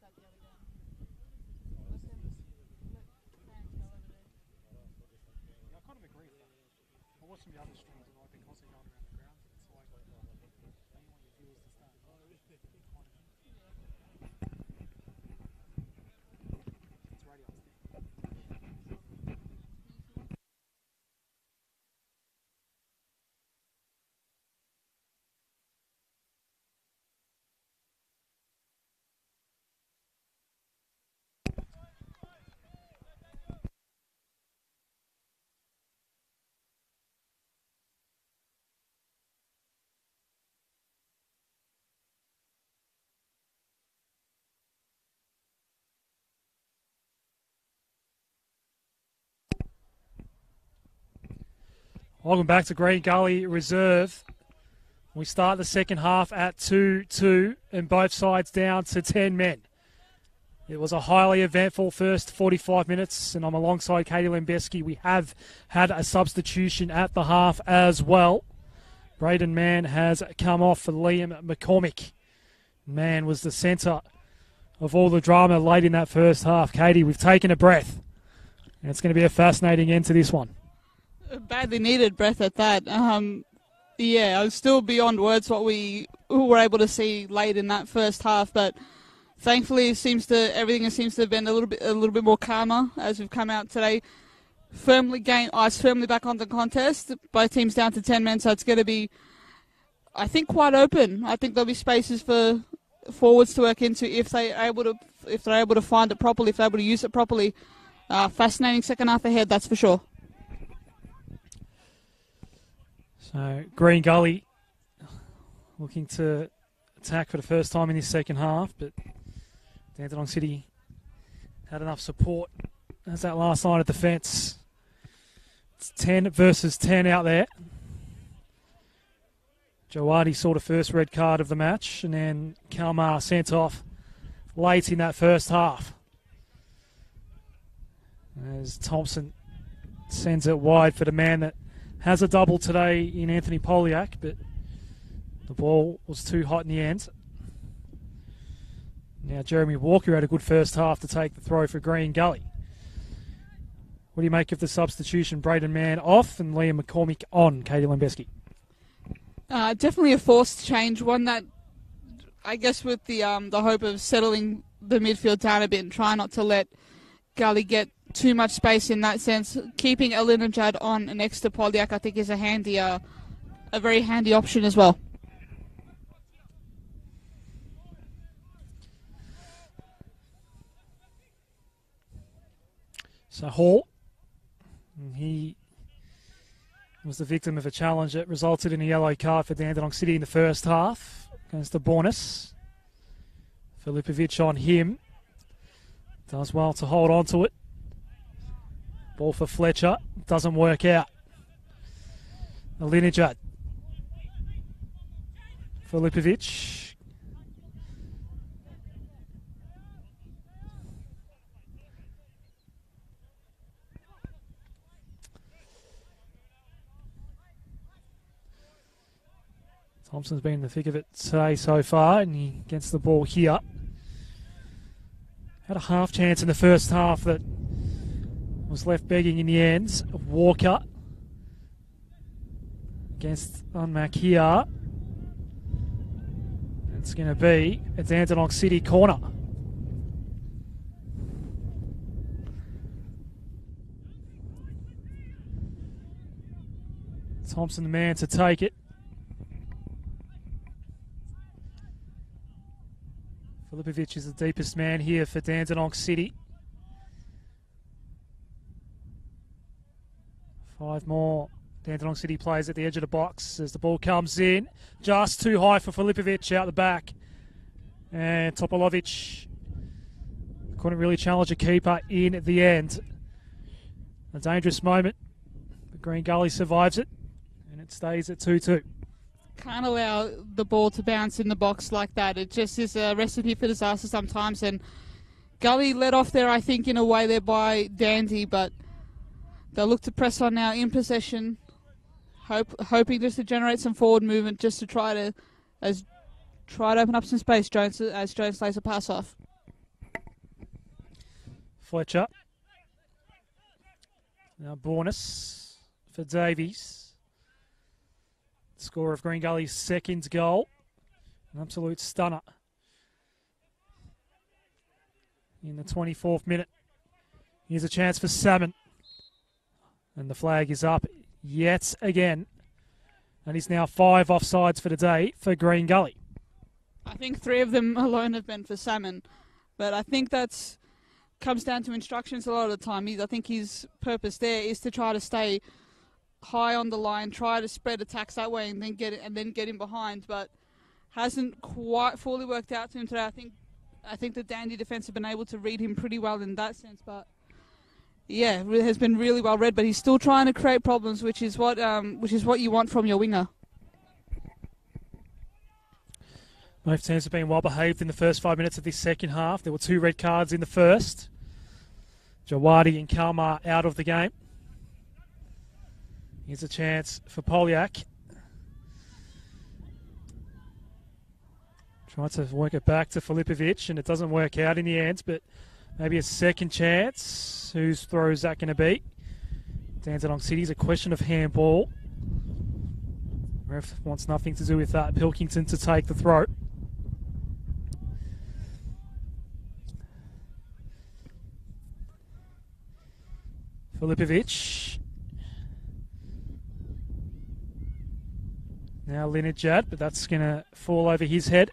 I kind of agree with that. I watched some of the other streams and like because they're going around the ground, it's like you want your viewers to start. It's radio. Welcome back to Green Gully Reserve. We start the second half at 2-2 and both sides down to 10 men. It was a highly eventful first 45 minutes, and I'm alongside Katie Lembeski. We have had a substitution at the half as well. Braden Mann has come off for Liam McCormick. Mann was the centre of all the drama late in that first half. Katie, we've taken a breath, and it's going to be a fascinating end to this one. Badly needed breath at that. I was still beyond words what we were able to see late in that first half, but thankfully everything seems to have been a little bit more calmer as we've come out today. Eyes firmly back on the contest. Both teams down to 10 men, so it's going to be, I think, quite open. I think there'll be spaces for forwards to work into if they're able to find it properly, if they're able to use it properly. Fascinating second half ahead, that's for sure. So Green Gully looking to attack for the first time in this second half, but Dandenong City had enough support as that last line of defence. It's 10 versus 10 out there. Jawadi saw the first red card of the match, and then Kalmar sent off late in that first half. As Thompson sends it wide for the man that has a double today in Anthony Polak, but the ball was too hot in the end. Now Jeremy Walker had a good first half to take the throw for Green Gully. What do you make of the substitution? Braden Mann off and Liam McCormick on, Katie Lembeski? Definitely a forced change, one that I guess with the hope of settling the midfield down a bit and try not to let Gully get too much space in that sense. Keeping Alinajad on next to Polyak, I think, is a very handy option as well. So Hall, he was the victim of a challenge that resulted in a yellow card for Dandenong City in the first half against the Bonus. Filipovic on him. Does well to hold on to it. Ball for Fletcher. Doesn't work out. Alinajad. Filipovic. Thompson's been in the thick of it today so far, and he gets the ball here. Had a half chance in the first half that was left begging in the end. Walker against Unmac here. It's going to be a Dandenong City corner. Thompson the man to take it. Filipovic is the deepest man here for Dandenong City. 5 more Dandenong City players at the edge of the box as the ball comes in. Just too high for Filipovic out the back. And Topolovic couldn't really challenge a keeper in the end. A dangerous moment, but Green Gully survives it, and it stays at 2-2. Can't allow the ball to bounce in the box like that. It just is a recipe for disaster sometimes, and Gully led off there, I think, in a way there by Dandy, but they'll look to press on now in possession, hoping just to generate some forward movement, just to try to open up some space as Jones lays a pass off. Fletcher. Now bonus for Davies. Score of Green Gully's second goal. An absolute stunner. In the 24th minute. Here's a chance for Salmon. And the flag is up yet again. And he's now 5 offsides for the day for Green Gully. I think 3 of them alone have been for Salmon. But I think that's comes down to instructions a lot of the time. I think his purpose there is to try to stay high on the line, try to spread attacks that way, and then get him behind. But hasn't quite fully worked out to him today. I think the Dandy defence have been able to read him pretty well in that sense. But yeah, it has been really well read. But he's still trying to create problems, which is what you want from your winger. Both teams have been well behaved in the first 5 minutes of this second half. There were 2 red cards in the first. Jawadi and Kalmar out of the game. Here's a chance for Polak. Tries to work it back to Filipovic, and it doesn't work out in the end, but maybe a second chance. Whose throw is that going to be? Dandenong City's a question of handball. Ref wants nothing to do with that. Pilkington to take the throw. Filipovic. Now Linajad, but that's going to fall over his head.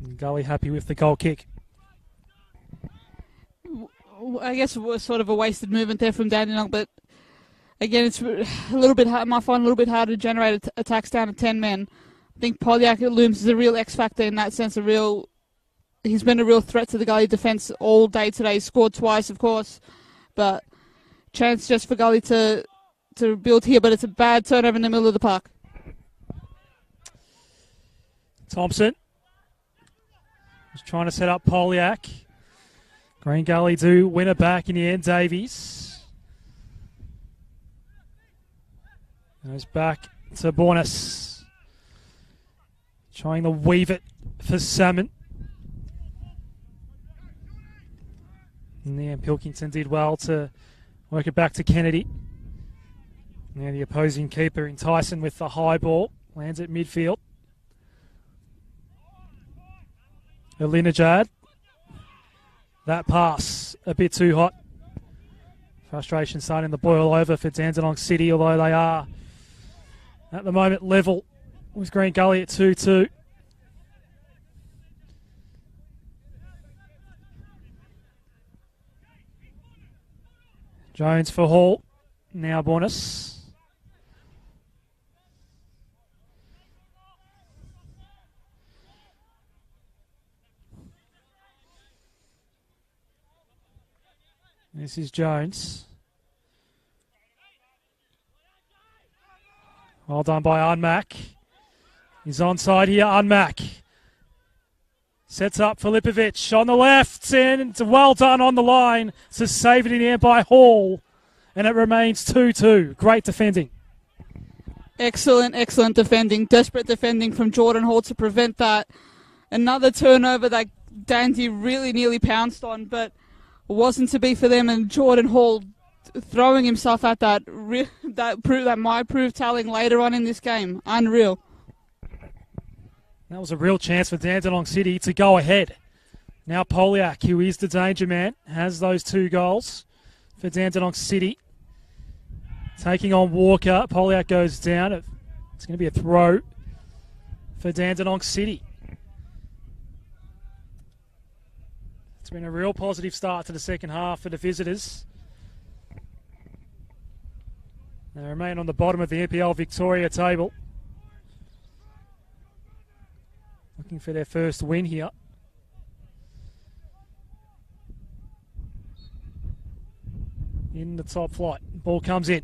And Gully happy with the goal kick. I guess it was sort of a wasted movement there from Dandenong, but again, it's a little bit hard. I might find a little bit harder to generate attacks down to 10 men. I think Polak looms as a real X factor in that sense. He's been a real threat to the Gully defence all day today. He scored twice, of course, but chance just for Gully to build here, but it's a bad turnover in the middle of the park. Thompson was trying to set up Polak. Green Gully do win it back in the end. Davies goes back to Bornas. Trying to weave it for Salmon. And then Pilkington did well to work it back to Kennedy. Now the opposing keeper in Tyson with the high ball. Lands at midfield. Elinajad. That pass a bit too hot. Frustration starting to boil over for Dandenong City, although they are at the moment level with Green Gully at 2-2. Jones for Hall. Now Bornas. This is Jones. Well done by Unmac. He's onside here, Unmac. Sets up Filipovic on the left, and well done on the line to save it in the air by Hall. And it remains 2-2. Great defending. Excellent defending. Desperate defending from Jordan Hall to prevent that. Another turnover that Dandy really nearly pounced on, but wasn't to be for them. And Jordan Hall throwing himself at that might prove telling later on in this game. Unreal. That was a real chance for Dandenong City to go ahead. Now Polak, who is the danger man, has those 2 goals for Dandenong City. Taking on Walker. Polak goes down. It's going to be a throw for Dandenong City. It's been a real positive start to the second half for the visitors. They remain on the bottom of the NPL Victoria table. Looking for their first win here. In the top flight. Ball comes in.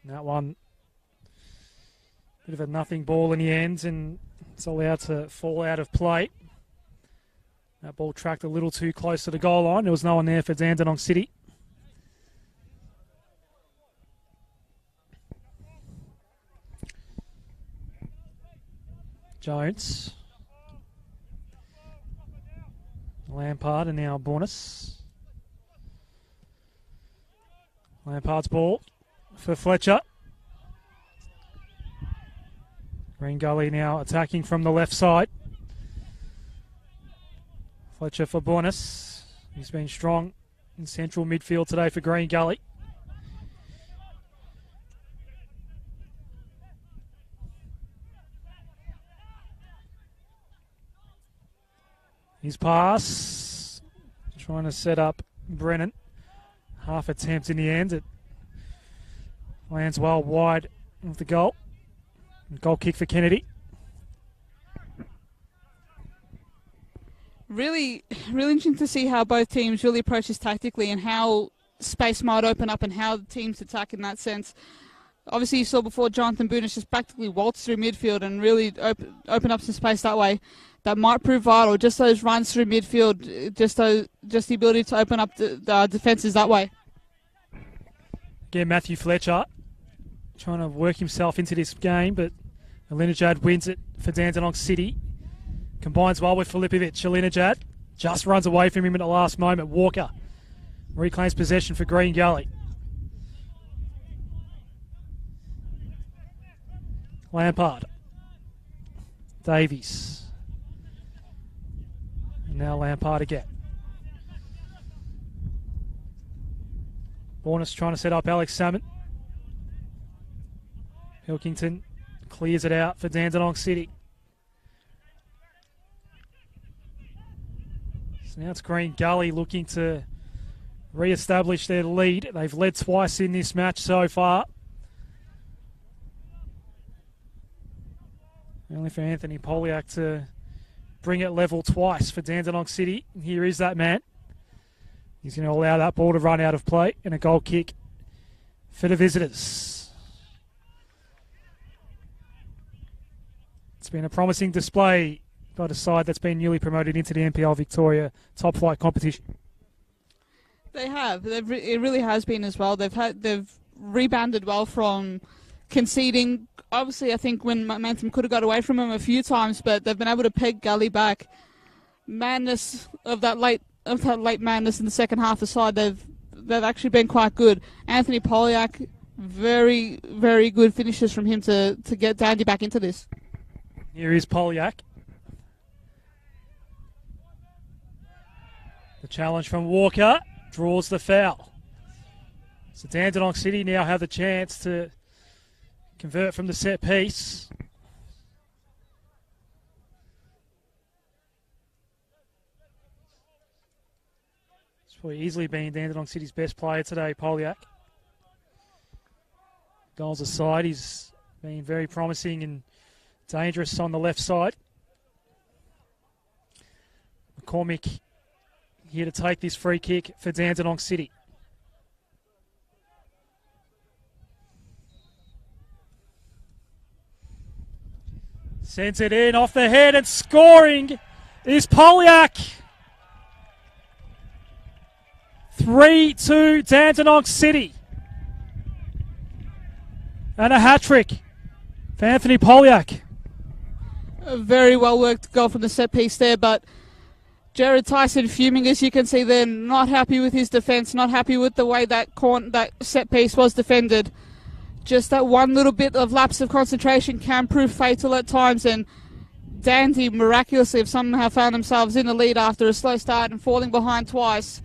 That one, bit of a nothing ball in the end, and it's allowed to fall out of play. That ball tracked a little too close to the goal line. There was no one there for Dandenong City. Jones. Lampard and now Bonus. Lampard's ball for Fletcher. Green Gully now attacking from the left side. Fletcher for Bonus. He's been strong in central midfield today for Green Gully. His pass, trying to set up Brennan. Half attempt in the end. It lands well wide of the goal. Goal kick for Kennedy. Really interesting to see how both teams really approach this tactically and how space might open up and how the teams attack in that sense. Obviously, you saw before Jonathan Boonis just practically waltz through midfield and really open up some space that way. That might prove vital. Just those runs through midfield, just the ability to open up the defences that way. Again, Matthew Fletcher trying to work himself into this game, but Alinejad wins it for Dandenong City. Combines well with Filipovic. Alinejad just runs away from him at the last moment. Walker reclaims possession for Green Gully. Lampard. Davies. And now Lampard again. Bonus trying to set up Alex Salmon. Pilkington clears it out for Dandenong City. So now it's Green Gully looking to re-establish their lead. They've led twice in this match so far. Only for Anthony Polak to bring it level twice for Dandenong City. And here is that man. He's going to allow that ball to run out of play and a goal kick for the visitors. It's been a promising display by the side that's been newly promoted into the NPL Victoria top flight competition. They have. It really has been as well. They've rebounded well from conceding. Obviously, I think when momentum could have got away from them a few times, but they've been able to peg Gully back. Madness of that late madness in the second half aside, they've actually been quite good. Anthony Polak, very, very good finishes from him to get Dandy back into this. Here is Polak. The challenge from Walker draws the foul. So Dandenong City now have the chance to convert from the set piece. It's probably easily been Dandenong City's best player today, Polak. Goals aside, he's been very promising and dangerous on the left side. McCormick here to take this free kick for Dandenong City. Sends it in off the head and scoring is Polak. 3-2 Dandenong City. And a hat-trick for Anthony Polak. A very well worked goal from the set piece there, but Jared Tyson fuming, as you can see there, not happy with his defence, not happy with the way that set piece was defended. Just that one little bit of lapse of concentration can prove fatal at times, and Dandy miraculously have somehow found themselves in the lead after a slow start and falling behind twice.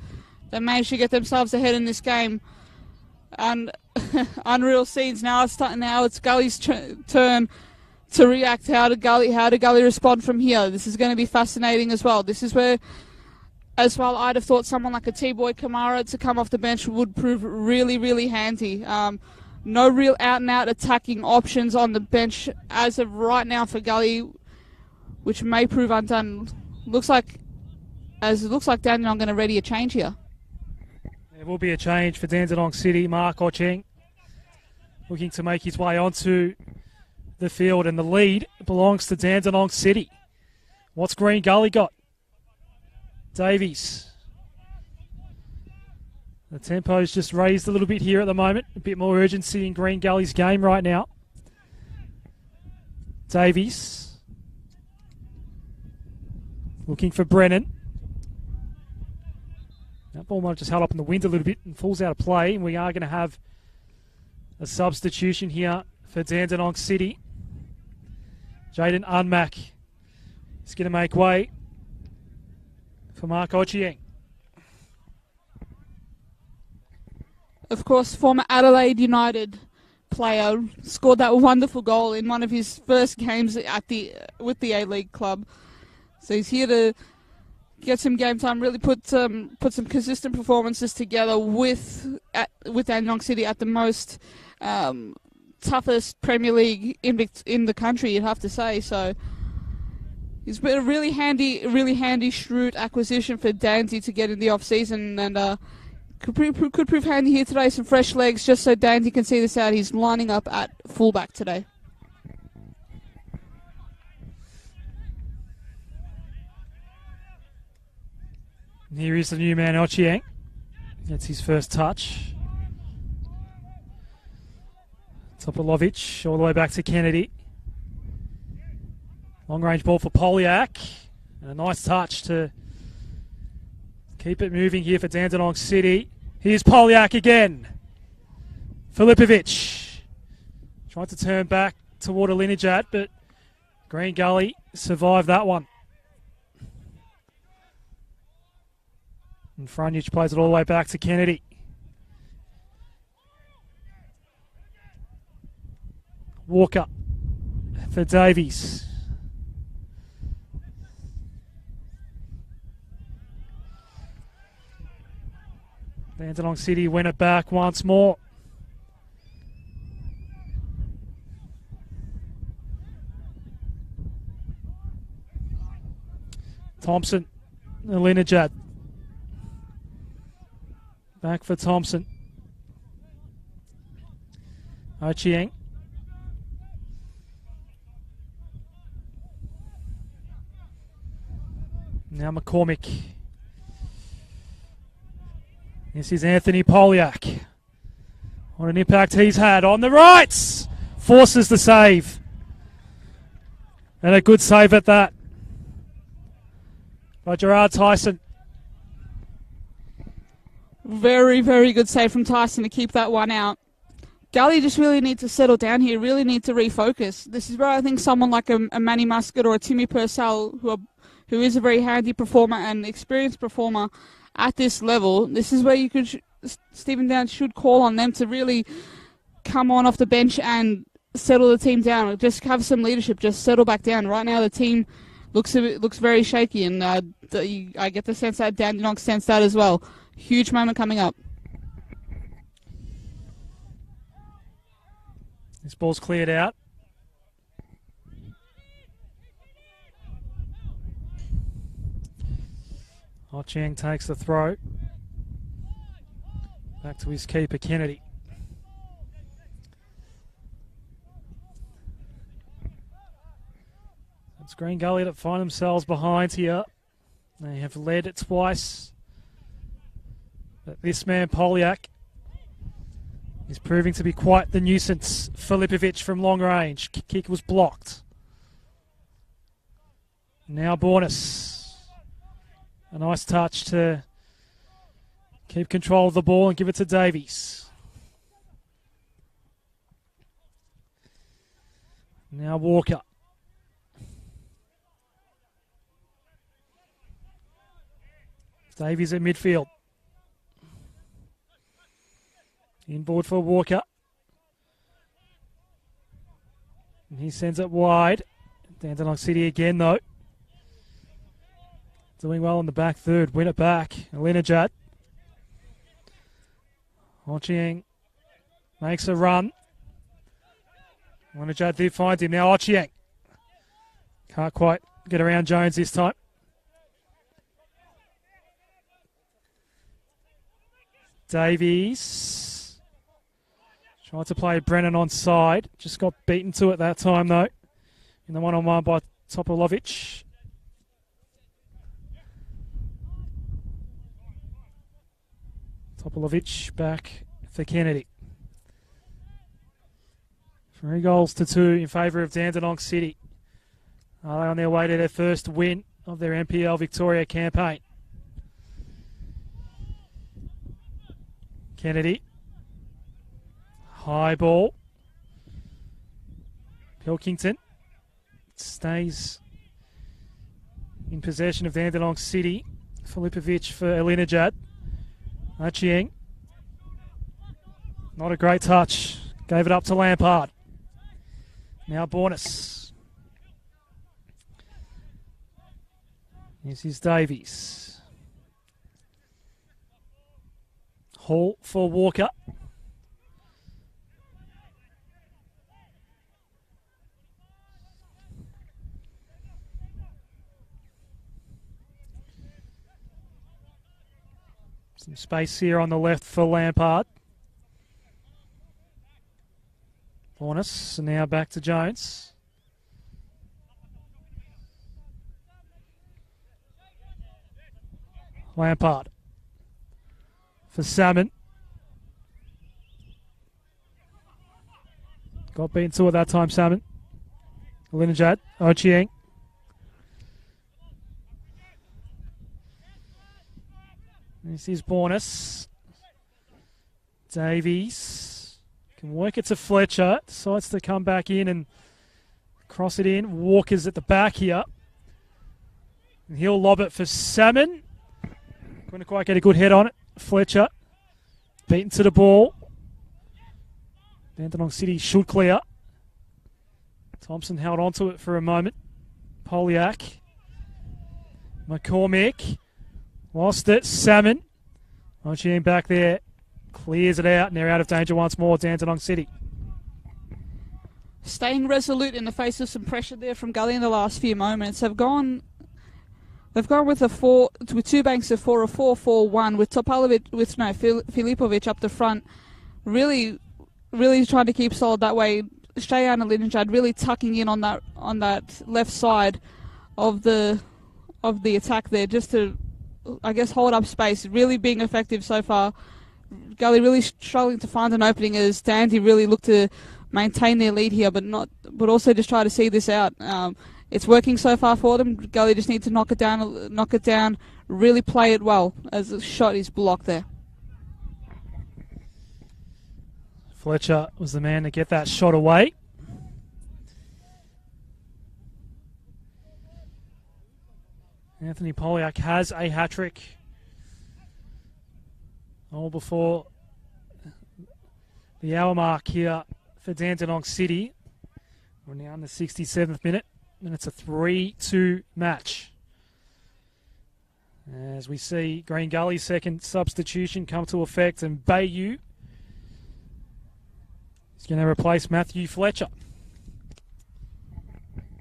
They managed to get themselves ahead in this game. And unreal scenes now. It's Gully's turn to react. How did Gully respond from here? This is going to be fascinating as well. This is where, as well, I'd have thought someone like a T-Boy Kamara to come off the bench would prove really, really handy. No real out-and-out attacking options on the bench as of right now for Gully, which may prove undone. Looks like Dandenong going to ready a change here. There will be a change for Dandenong City. Mark Ocheng looking to make his way onto the field, and the lead belongs to Dandenong City. What's Green Gully got? Davies. The tempo's just raised a little bit here at the moment. A bit more urgency in Green Gully's game right now. Davies. Looking for Brennan. That ball might have just held up in the wind a little bit and falls out of play. And we are going to have a substitution here for Dandenong City. Jaden Unmack is going to make way for Mark Ochieng. Of course, former Adelaide United player, scored that wonderful goal in one of his first games with the A-League club. So he's here to get some game time, really put some consistent performances together with Dandenong City at the most toughest Premier League in the country, you'd have to say. So it's been a really handy, shrewd acquisition for Dandy to get in the off-season, and could prove handy here today. Some fresh legs, just so Dandy can see this out. He's lining up at fullback today. Here is the new man, Ochieng. Gets his first touch. Topolovic all the way back to Kennedy. Long range ball for Polak. And a nice touch to keep it moving here for Dandenong City. Here's Polak again. Filipovic tried to turn back toward Alinijad, but Green Gully survived that one. And Frunic plays it all the way back to Kennedy. Walker for Davies. Dandenong City win it back once more. Thompson, Alinijad. Back for Thompson. Ochieng. Now McCormick. This is Anthony Polak. What an impact he's had on the right. Forces the save. And a good save at that by Gerard Tyson. Very, very good save from Tyson to keep that one out. Gully just really need to settle down here, really need to refocus. This is where I think someone like a Manny Muscat or a Timmy Purcell, who is a very handy performer and experienced performer at this level, this is where you could, Stephen Downs should call on them to really come on off the bench and settle the team down. Just have some leadership, just settle back down. Right now the team looks very shaky, and I get the sense that Dandenong sense that as well. Huge moment coming up. This ball's cleared out. Ochieng takes the throw. Back to his keeper, Kennedy. It's Green Gully that find themselves behind here. They have led it twice. But this man, Polak, is proving to be quite the nuisance. Filipovic from long range. Kick was blocked. Now Bornas. A nice touch to keep control of the ball and give it to Davies. Now Walker. Davies at midfield. Inboard for Walker. And he sends it wide. Dandenong City again though. Doing well in the back third. Win it back. Alinijad. Ochieng makes a run. Alinijad did find him. Now Ochieng. Can't quite get around Jones this time. Davies. Tried to play Brennan on side. Just got beaten to it that time though. In the one-on-one by Topolovic. Topolovic back for Kennedy. 3-2 in favour of Dandenong City. Are they on their way to their first win of their NPL Victoria campaign? Kennedy. High ball. Pilkington stays in possession of Dandenong City. Filipovic for Elinajad. Achieng. Not a great touch. Gave it up to Lampard. Now Bornas. This is Davies. Hall for Walker. Some space here on the left for Lampard. Bornas, and now back to Jones. Lampard for Salmon. Got beaten to it that time, Salmon. Linajad, Ochieng. This is Bornas. Davies can work it to Fletcher. Decides to come back in and cross it in. Walker's at the back here. And he'll lob it for Salmon. Couldn't quite get a good head on it. Fletcher beaten to the ball. Dandenong City should clear. Thompson held on to it for a moment. Polak. McCormick. Lost it. Salmon. Ochieng back there. Clears it out, and they're out of danger once more, Dandenong City. Staying resolute in the face of some pressure there from Gully in the last few moments. They've gone with with two banks of four, a 4-4-1 with Filipovic up the front. Really trying to keep solid that way. Shayan and Linjad really tucking in on that left side of the attack there, just to, I guess, hold up space. Really being effective so far. Gully really struggling to find an opening as Dandy really look to maintain their lead here, but also just try to see this out. It's working so far for them. Gully just need to knock it down, really play it well as the shot is blocked there. Fletcher was the man to get that shot away. Anthony Polak has a hat-trick. All before the hour mark here for Dandenong City. We're now in the 67th minute, and it's a 3-2 match. As we see Green Gully's second substitution come to effect, and Bayou is going to replace Matthew Fletcher.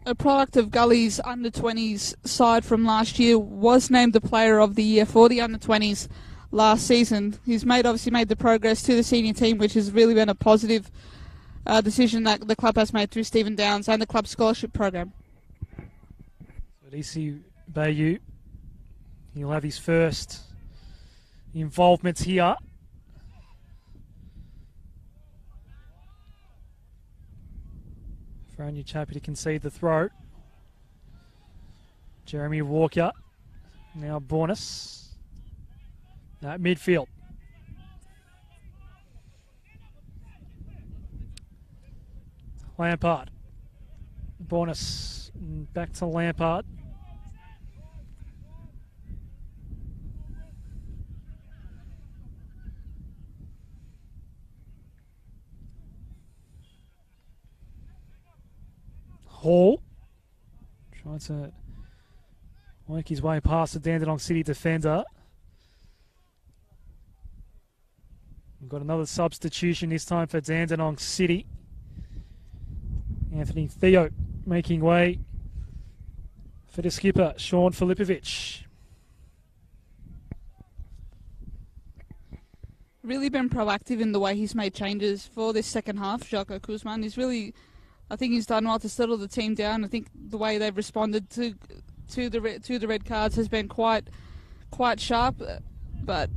A product of Gully's under-20s side from last year, was named the player of the year for the under-20s last season. He's obviously made the progress to the senior team, which has really been a positive decision that the club has made through Stephen Downs and the club scholarship program. So DC Bayou, he'll have his first involvement here. Fronic happy to concede the throw. Jeremy Walker, now Bornas. At midfield. Lampard. Bornas back to Lampard. Hall trying to work his way past the Dandenong City defender. We've got another substitution, this time for Dandenong City. Anthony Theo making way for the skipper, Sean Filipovic. Really been proactive in the way he's made changes for this second half, Jacko Kuzman. I think he's done well to settle the team down. I think the way they've responded to the red cards has been quite sharp, but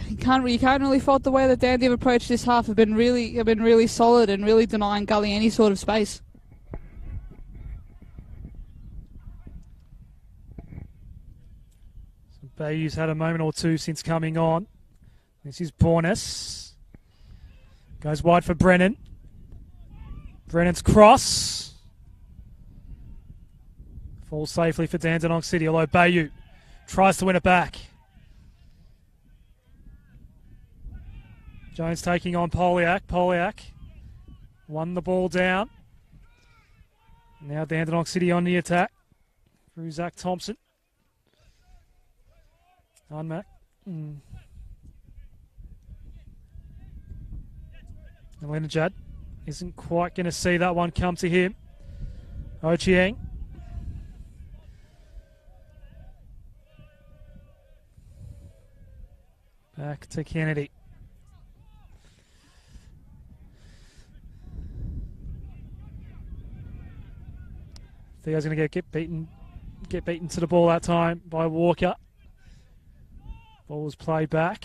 you can't really fault the way that Dandy have approached this half. Have been really solid and really denying Gully any sort of space. So Bayou's had a moment or two since coming on. This is Bornas. Goes wide for Brennan. Brennan's cross. Falls safely for Dandenong City, although Bayou tries to win it back. Jones taking on Polak. Polak won the ball down. Now Dandenong City on the attack through Zach Thompson. On Mac. Leonard isn't quite going to see that one come to him. Ochieng. Back to Kennedy. Theo's going to get beaten to the ball that time by Walker. Ball was played back.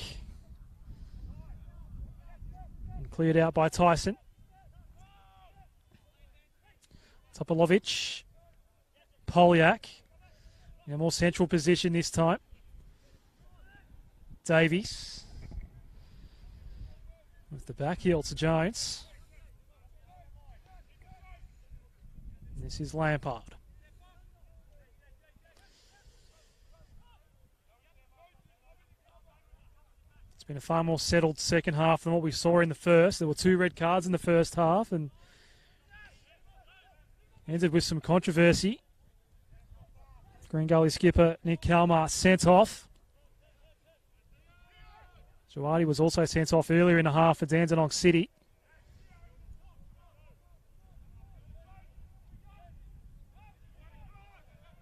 And cleared out by Tyson. Topolovic. Polak. In a more central position this time. Davies. With the back heel to Jones. This is Lampard. It's been a far more settled second half than what we saw in the first. There were 2 red cards in the first half and ended with some controversy. Green Gully skipper Nick Kalmar sent off. Jawadi was also sent off earlier in the half for Dandenong City.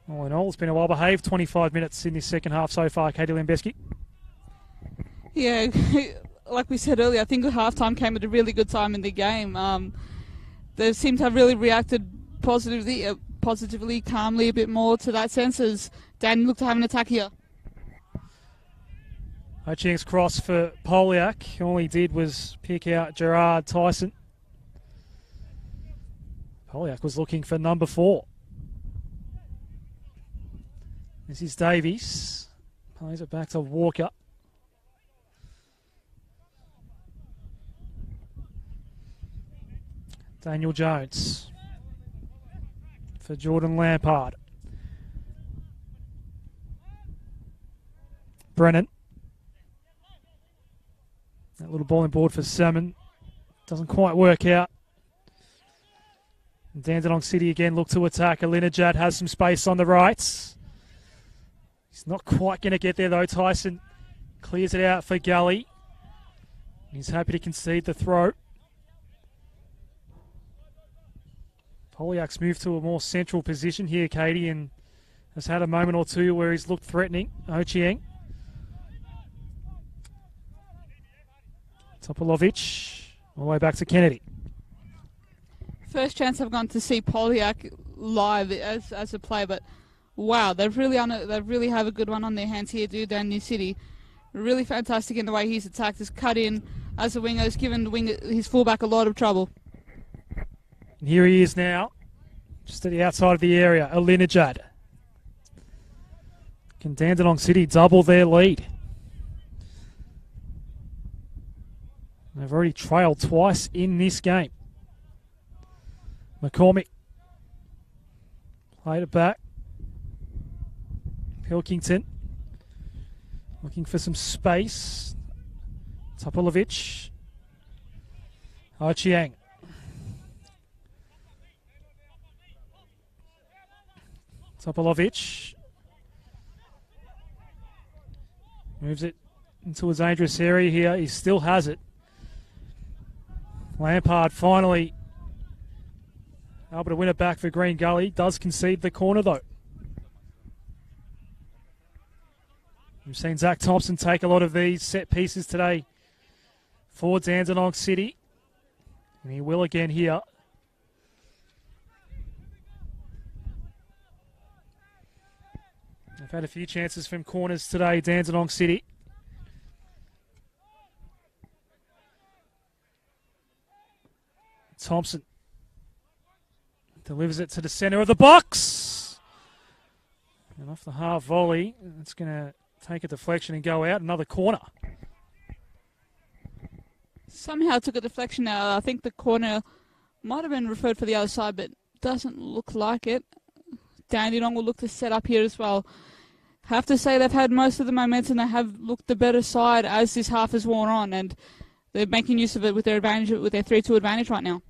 All in all, it's been a well-behaved 25 minutes in this second half so far, Katie Lambeski. Yeah, like we said earlier, I think the halftime came at a really good time in the game. They seem to have really reacted positively, calmly a bit more to that sense as Dan looked to have an attack here. Ochieng's cross for Polak. All he did was pick out Gerard Tyson. Polak was looking for number 4. This is Davies. Plays it back to Walker. Daniel Jones for Jordan Lampard. Brennan. That little ball in board for Salmon. Doesn't quite work out. And Dandenong City again look to attack. Alinajad has some space on the right. He's not quite going to get there though. Tyson clears it out for Gully. He's happy to concede the throw. Poliak's moved to a more central position here, Katie, and has had a moment or two where he's looked threatening. Ochieng. Topolovic. All the way back to Kennedy. First chance I've gone to see Polak live as a player, but wow, they really have a good one on their hands here, dude, Dandong City. Really fantastic in the way he's attacked, has cut in as a winger, has given his fullback a lot of trouble. And here he is now, just at the outside of the area, Alinajad. Can Dandenong City double their lead? They've already trailed twice in this game. McCormick played it back. Pilkington looking for some space. Topolovic. Ochieng. Topolovic moves it into a dangerous area here. He still has it. Lampard finally able to win it back for Green Gully. Does concede the corner though. We've seen Zach Thompson take a lot of these set pieces today for Dandenong City. And he will again here. They've had a few chances from corners today, Dandenong City. Thompson delivers it to the centre of the box. And off the half volley, it's going to take a deflection and go out. Another corner. Somehow took a deflection now. I think the corner might have been referred for the other side, but doesn't look like it. Dandenong will look to set up here as well. Have to say they've had most of the momentum. They have looked the better side as this half has worn on, and they're making use of it with their advantage, with their 3-2 advantage right now.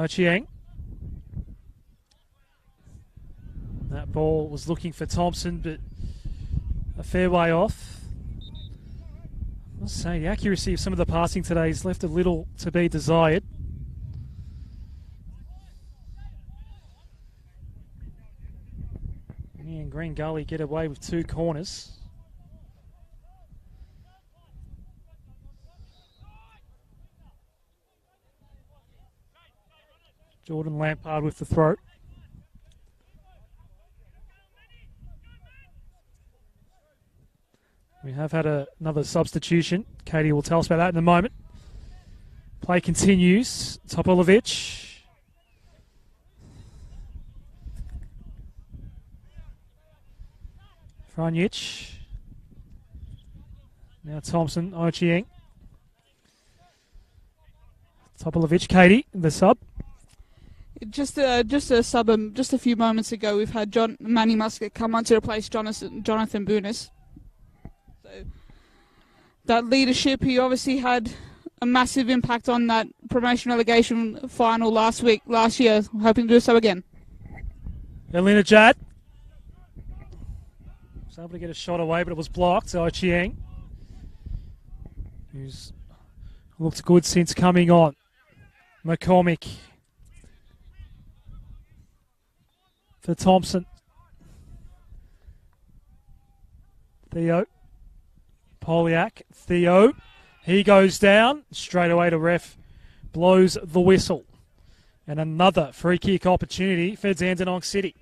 Chiang. That ball was looking for Thompson, but a fair way off. I must say, the accuracy of some of the passing today has left a little to be desired. And Green Gully get away with 2 corners. Jordan Lampard with the throw. We have had another substitution. Katie will tell us about that in a moment. Play continues. Topolovic. Franjic. Now Thompson, Ochieng. Topolovic, Katie, the sub. Just a sub. Just a few moments ago, we've had Manny Muscat come on to replace Jonathan Bunis. So that leadership, he obviously had a massive impact on that promotion relegation final last year. Hoping to do so again. Elena Jad was able to get a shot away, but it was blocked. So Chiang, who's looked good since coming on. McCormick for Thompson. Theo. Polak. Theo. He goes down. Straight away to ref. Blows the whistle. And another free kick opportunity for Dandenong City.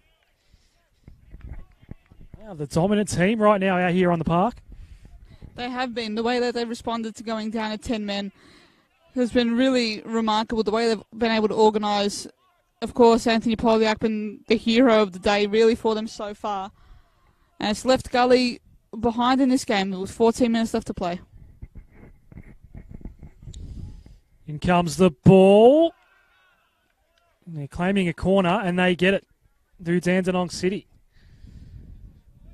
Wow, the dominant team right now out here on the park. They have been. The way that they've responded to going down to 10 men has been really remarkable. The way they've been able to organise. Of course, Anthony Polak been the hero of the day really for them so far. And it's left Gully behind in this game with 14 minutes left to play. In comes the ball. They're claiming a corner and they get it through Dandenong City.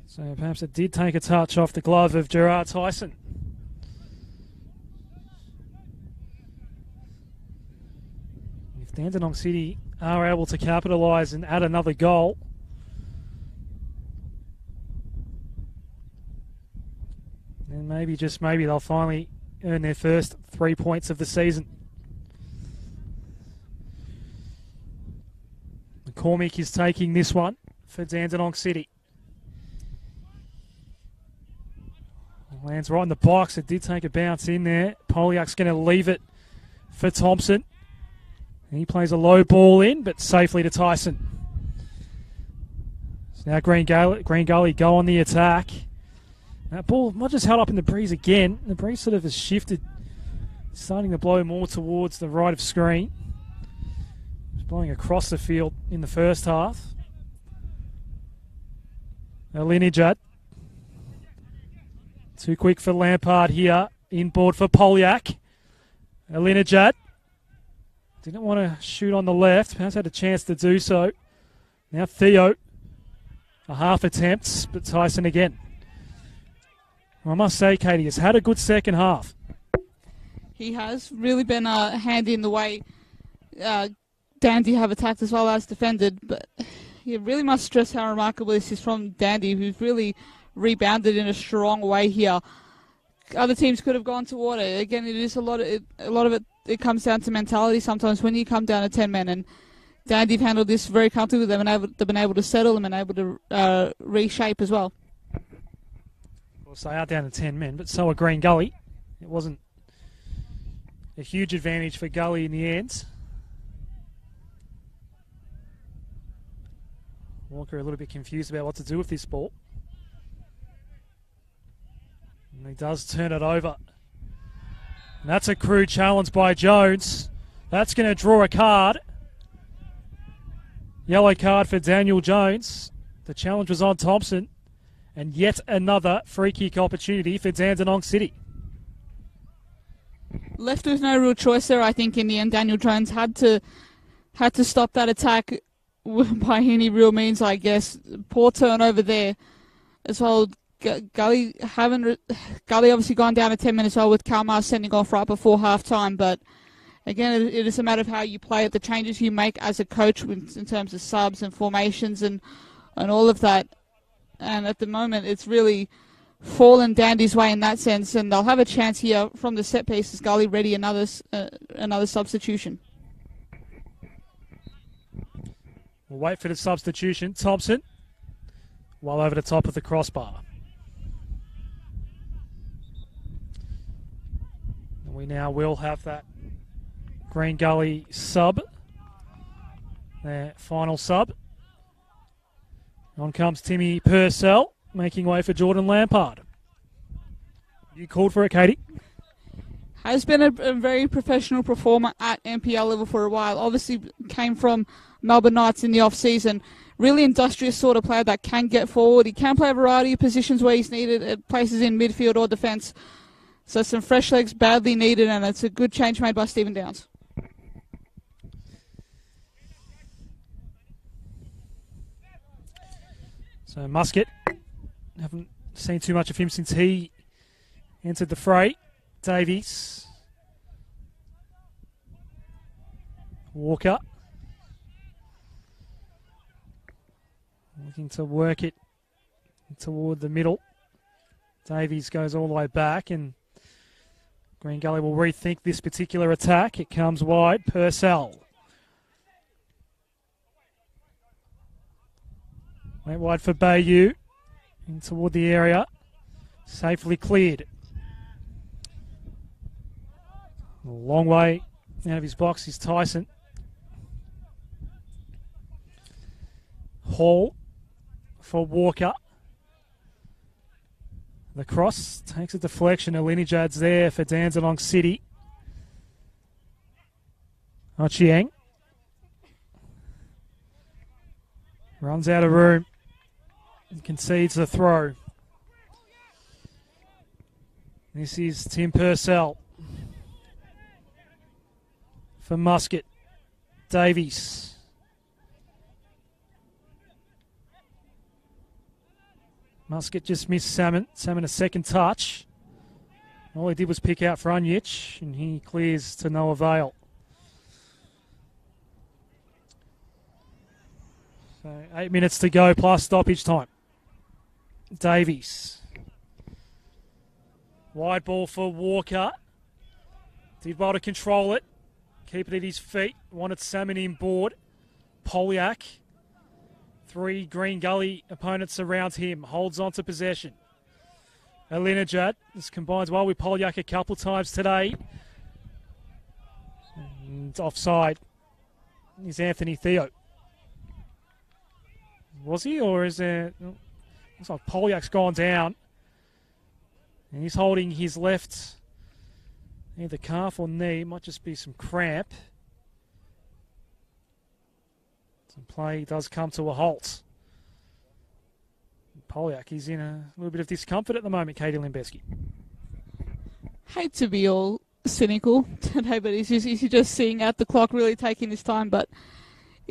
So perhaps it did take a touch off the glove of Gerard Tyson. If Dandenong City are able to capitalise and add another goal, then maybe, just maybe, they'll finally earn their first 3 points of the season. McCormick is taking this one for Dandenong City. Lands right in the box. It did take a bounce in there. Poliak's going to leave it for Thompson. He plays a low ball in, but safely to Tyson. So now Green Gully go on the attack. That ball not just held up in the breeze again. The breeze sort of has shifted, starting to blow more towards the right of screen. It's blowing across the field in the first half. Linijad. Too quick for Lampard here. Inboard for Polak. Linijad. Didn't want to shoot on the left. Perhaps had a chance to do so. Now Theo. A half attempt, but Tyson again. I must say, Katie has had a good second half. He has really been handy in the way Dandy have attacked as well as defended. But you really must stress how remarkable this is from Dandy, who's really rebounded in a strong way here. Other teams could have gone toward it. Again, it is a lot of it. It comes down to mentality sometimes when you come down to 10 men, and Dandy have handled this very comfortably. They've been able to settle them and able to reshape as well. Of course, they are down to 10 men, but so are Green Gully. It wasn't a huge advantage for Gully in the end. Walker a little bit confused about what to do with this ball. And he does turn it over. And that's a crude challenge by Jones. That's going to draw a card. Yellow card for Daniel Jones. The challenge was on Thompson. And yet another free kick opportunity for Dandenong City. Left with no real choice there, I think, in the end. Daniel Jones had to stop that attack by any real means, I guess. Poor turnover there as well. Gully obviously gone down to 10 minutes well with Kalmar sending off right before half-time, but again, it is a matter of how you play it, the changes you make as a coach in terms of subs and formations and all of that. And at the moment, it's really fallen Dandy's way in that sense, and they'll have a chance here from the set piece as Gully ready another substitution. We'll wait for the substitution. Thompson, well over the top of the crossbar. And we now will have that Green Gully sub, their final sub. On comes Timmy Purcell, making way for Jordan Lampard. You called for it, Katie? Has been a very professional performer at NPL level for a while. Obviously came from Melbourne Knights in the off-season. Really industrious sort of player that can get forward. He can play a variety of positions where he's needed, at places in midfield or defence. So some fresh legs badly needed, and it's a good change made by Stephen Downs. So Muscat, haven't seen too much of him since he entered the fray. Davies. Walker. Looking to work it toward the middle. Davies goes all the way back, and Green Gully will rethink this particular attack. It comes wide. Purcell. Went wide for Bayou. In toward the area. Safely cleared. A long way out of his box is Tyson. Hall for Walker. The cross takes a deflection. Alinijad's there for Dandenong City. Ochieng runs out of room and concedes the throw. This is Tim Purcell for Muscat. Davies. Muscat just missed Salmon. Salmon a second touch. All he did was pick out Frunjich, and he clears to no avail. So 8 minutes to go plus stoppage time. Davies. Wide ball for Walker. Did well to control it. Keep it at his feet. Wanted Salmon inboard. Polak. 3 Green Gully opponents around him. Holds on to possession. Alinijad. This combines well with Polyak a couple times today. And offside is Anthony Theo. Was he, or is there... Looks like Polyak's gone down. And he's holding his left, either calf or knee. Might just be some cramp. Some play does come to a halt. Polyak is in a little bit of discomfort at the moment, Katie Limbeski. Hate to be all cynical today, but he's just seeing out the clock, really taking his time. But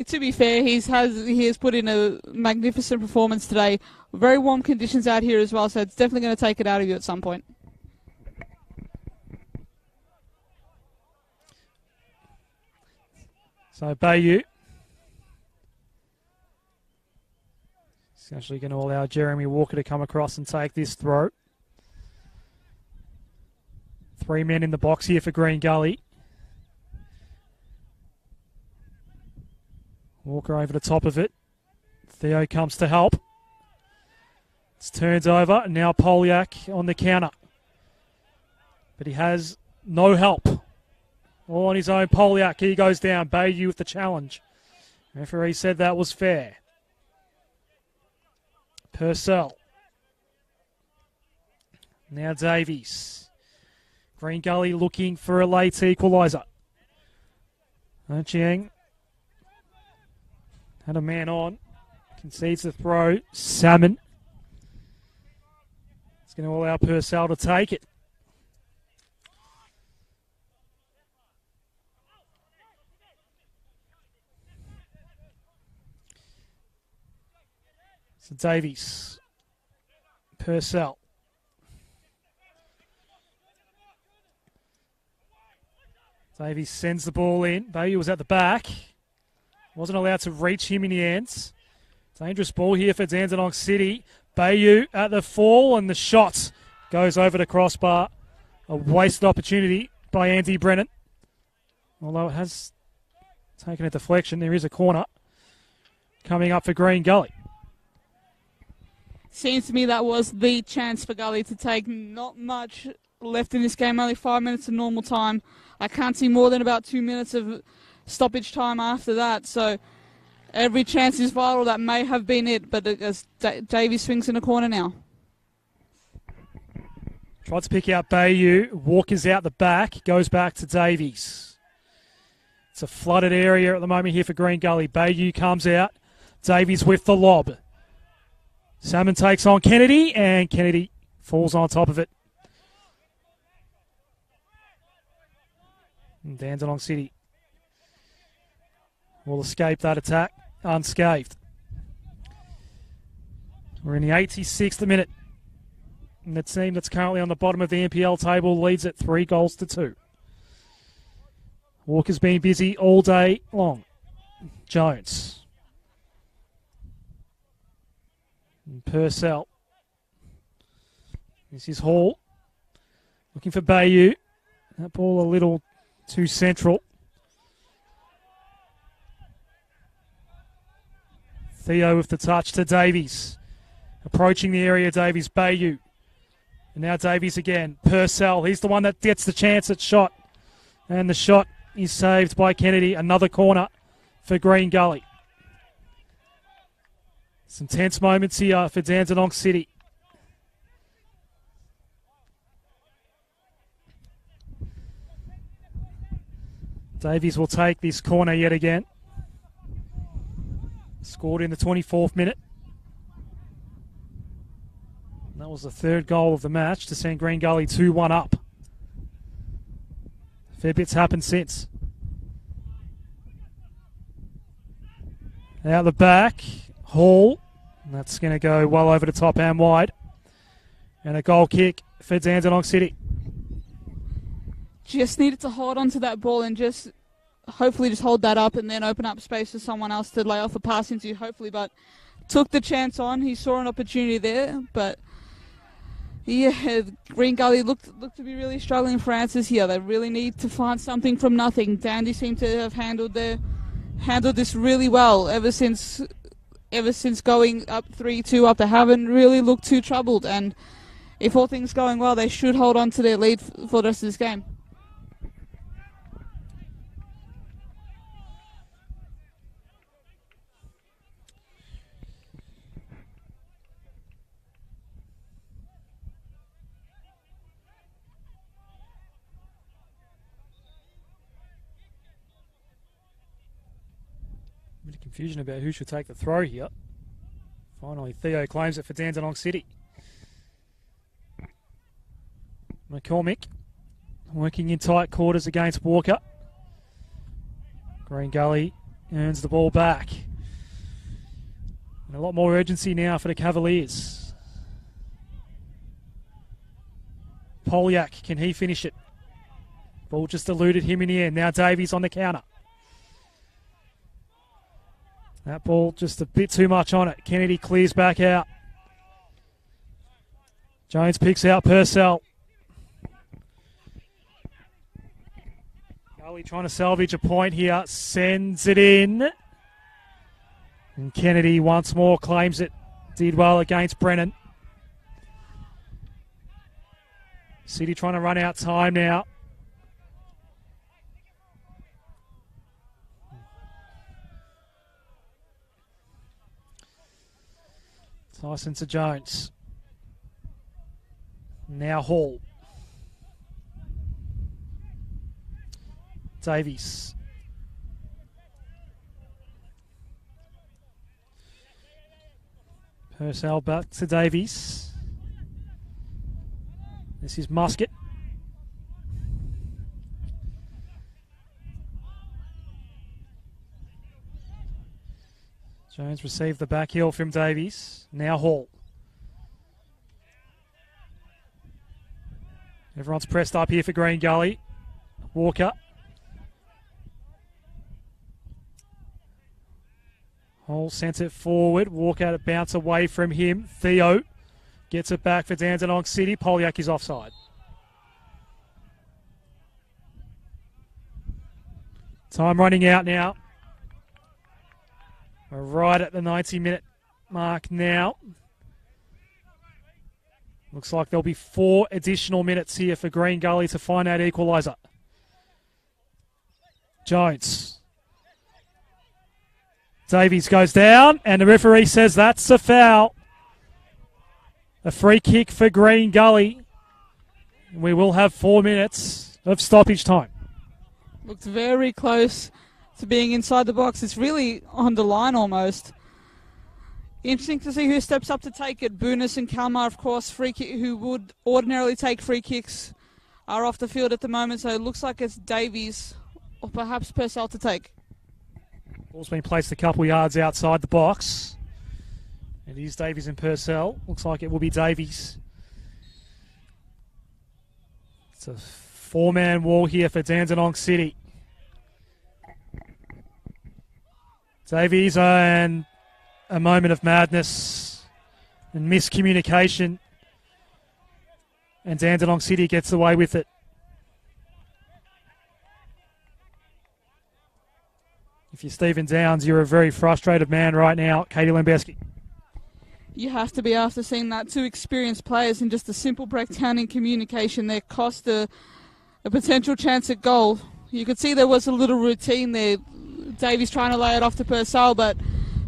to be fair, he has put in a magnificent performance today. Very warm conditions out here as well, so it's definitely going to take it out of you at some point. So Bayou is actually going to allow Jeremy Walker to come across and take this throw. 3 men in the box here for Green Gully. Walker over the top of it. Theo comes to help. It's turned over, and now Polyak on the counter. But he has no help. All on his own, Polyak. He goes down. Bayou with the challenge. Referee said that was fair. Purcell. Now Davies. Green Gully looking for a late equalizer. Chiang had a man on. Concedes the throw. Salmon. going to allow Purcell to take it. So Davies. Purcell. Davies sends the ball in. Bayou was at the back. Wasn't allowed to reach him in the end. Dangerous ball here for Dandenong City. Bayou at the fall, and the shot goes over the crossbar. A wasted opportunity by Andy Brennan. Although it has taken a deflection, there is a corner coming up for Green Gully. Seems to me that was the chance for Gully to take. Not much left in this game, only 5 minutes of normal time. I can't see more than about 2 minutes of stoppage time after that, so every chance is vital. That may have been it, but as Davies swings in the corner now. Tried to pick out Bayou. Walker's out the back, goes back to Davies. It's a flooded area at the moment here for Green Gully. Bayou comes out. Davies with the lob. Salmon takes on Kennedy, and Kennedy falls on top of it. And Dandenong City will escape that attack unscathed. We're in the 86th minute. And the team that's currently on the bottom of the NPL table leads at 3-2. Walker's been busy all day long. Jones. And Purcell. This is Hall. Looking for Bayou. That ball a little too central. Theo with the touch to Davies. Approaching the area, Davies. Bayou. And now Davies again. Purcell. He's the one that gets the chance at shot. And the shot is saved by Kennedy. Another corner for Green Gully. Some tense moments here for Dandenong City. Davies will take this corner yet again. Scored in the 24th minute. That was the third goal of the match to send Green Gully 2-1 up. Fair bits happened since. Out the back, Hall. And that's going to go well over the top and wide. And a goal kick for Dandenong City. Just needed to hold on to that ball and just hopefully just hold that up and then open up space for someone else to lay off a pass into, hopefully. But took the chance on. He saw an opportunity there, but yeah, Green Gully looked to be really struggling for answers here. They really need to find something from nothing. Dandy seemed to have handled this really well ever since going up 3-2 up. They haven't really looked too troubled, and if all things going well, they should hold on to their lead for the rest of this game. Bit of confusion about who should take the throw here. Finally, Theo claims it for Dandenong City. McCormick working in tight quarters against Walker. Green Gully earns the ball back. And a lot more urgency now for the Cavaliers. Polak, can he finish it? Ball just eluded him in the end. Now Davies on the counter. That ball just a bit too much on it. Kennedy clears back out. Jones picks out Purcell. Gully trying to salvage a point here. Sends it in. And Kennedy once more claims it. Did well against Brennan. City trying to run out time now. Tyson to Jones. Now Hall. Davies. Purcell back to Davies. This is Musket. Jones received the back heel from Davies. Now Hall. Everyone's pressed up here for Green Gully. Walker. Hall sent it forward. Walker to bounce away from him. Theo gets it back for Dandenong City. Polak is offside. Time running out now. We're right at the 90-minute mark now. Looks like there'll be 4 additional minutes here for Green Gully to find that equalizer. Jones. Davies goes down, and the referee says that's a foul. A free kick for Green Gully. We will have 4 minutes of stoppage time. Looked very close to being inside the box. It's really on the line almost. Interesting to see who steps up to take it. Boonis and Kalmar, of course, who would ordinarily take free kicks, are off the field at the moment. So it looks like it's Davies or perhaps Purcell to take. Ball's been placed a couple yards outside the box. It is Davies and Purcell. Looks like it will be Davies. It's a 4-man wall here for Dandenong City. Davies and a moment of madness and miscommunication. And Dandenong City gets away with it. If you're Stephen Downs, you're a very frustrated man right now, Katie Lembeski. You have to be after seeing that. 2 experienced players and just a simple breakdown in communication there cost a potential chance at goal. You could see there was a little routine there. Davies trying to lay it off to Purcell, but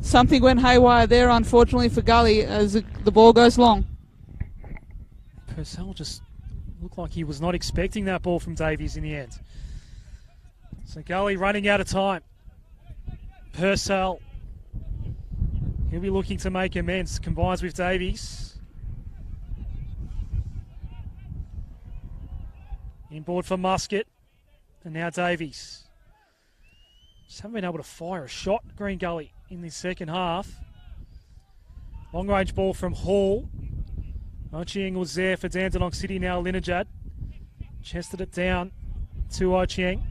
something went haywire there, unfortunately, for Gully as the ball goes long. Purcell just looked like he was not expecting that ball from Davies in the end. So Gully running out of time. Purcell, he'll be looking to make amends. Combines with Davies. Inboard for Musket. And now Davies. Just haven't been able to fire a shot, Green Gully, in the second half. Long range ball from Hall. Ochieng was there for Dandenong City, now Linajad. Chested it down to Ochieng.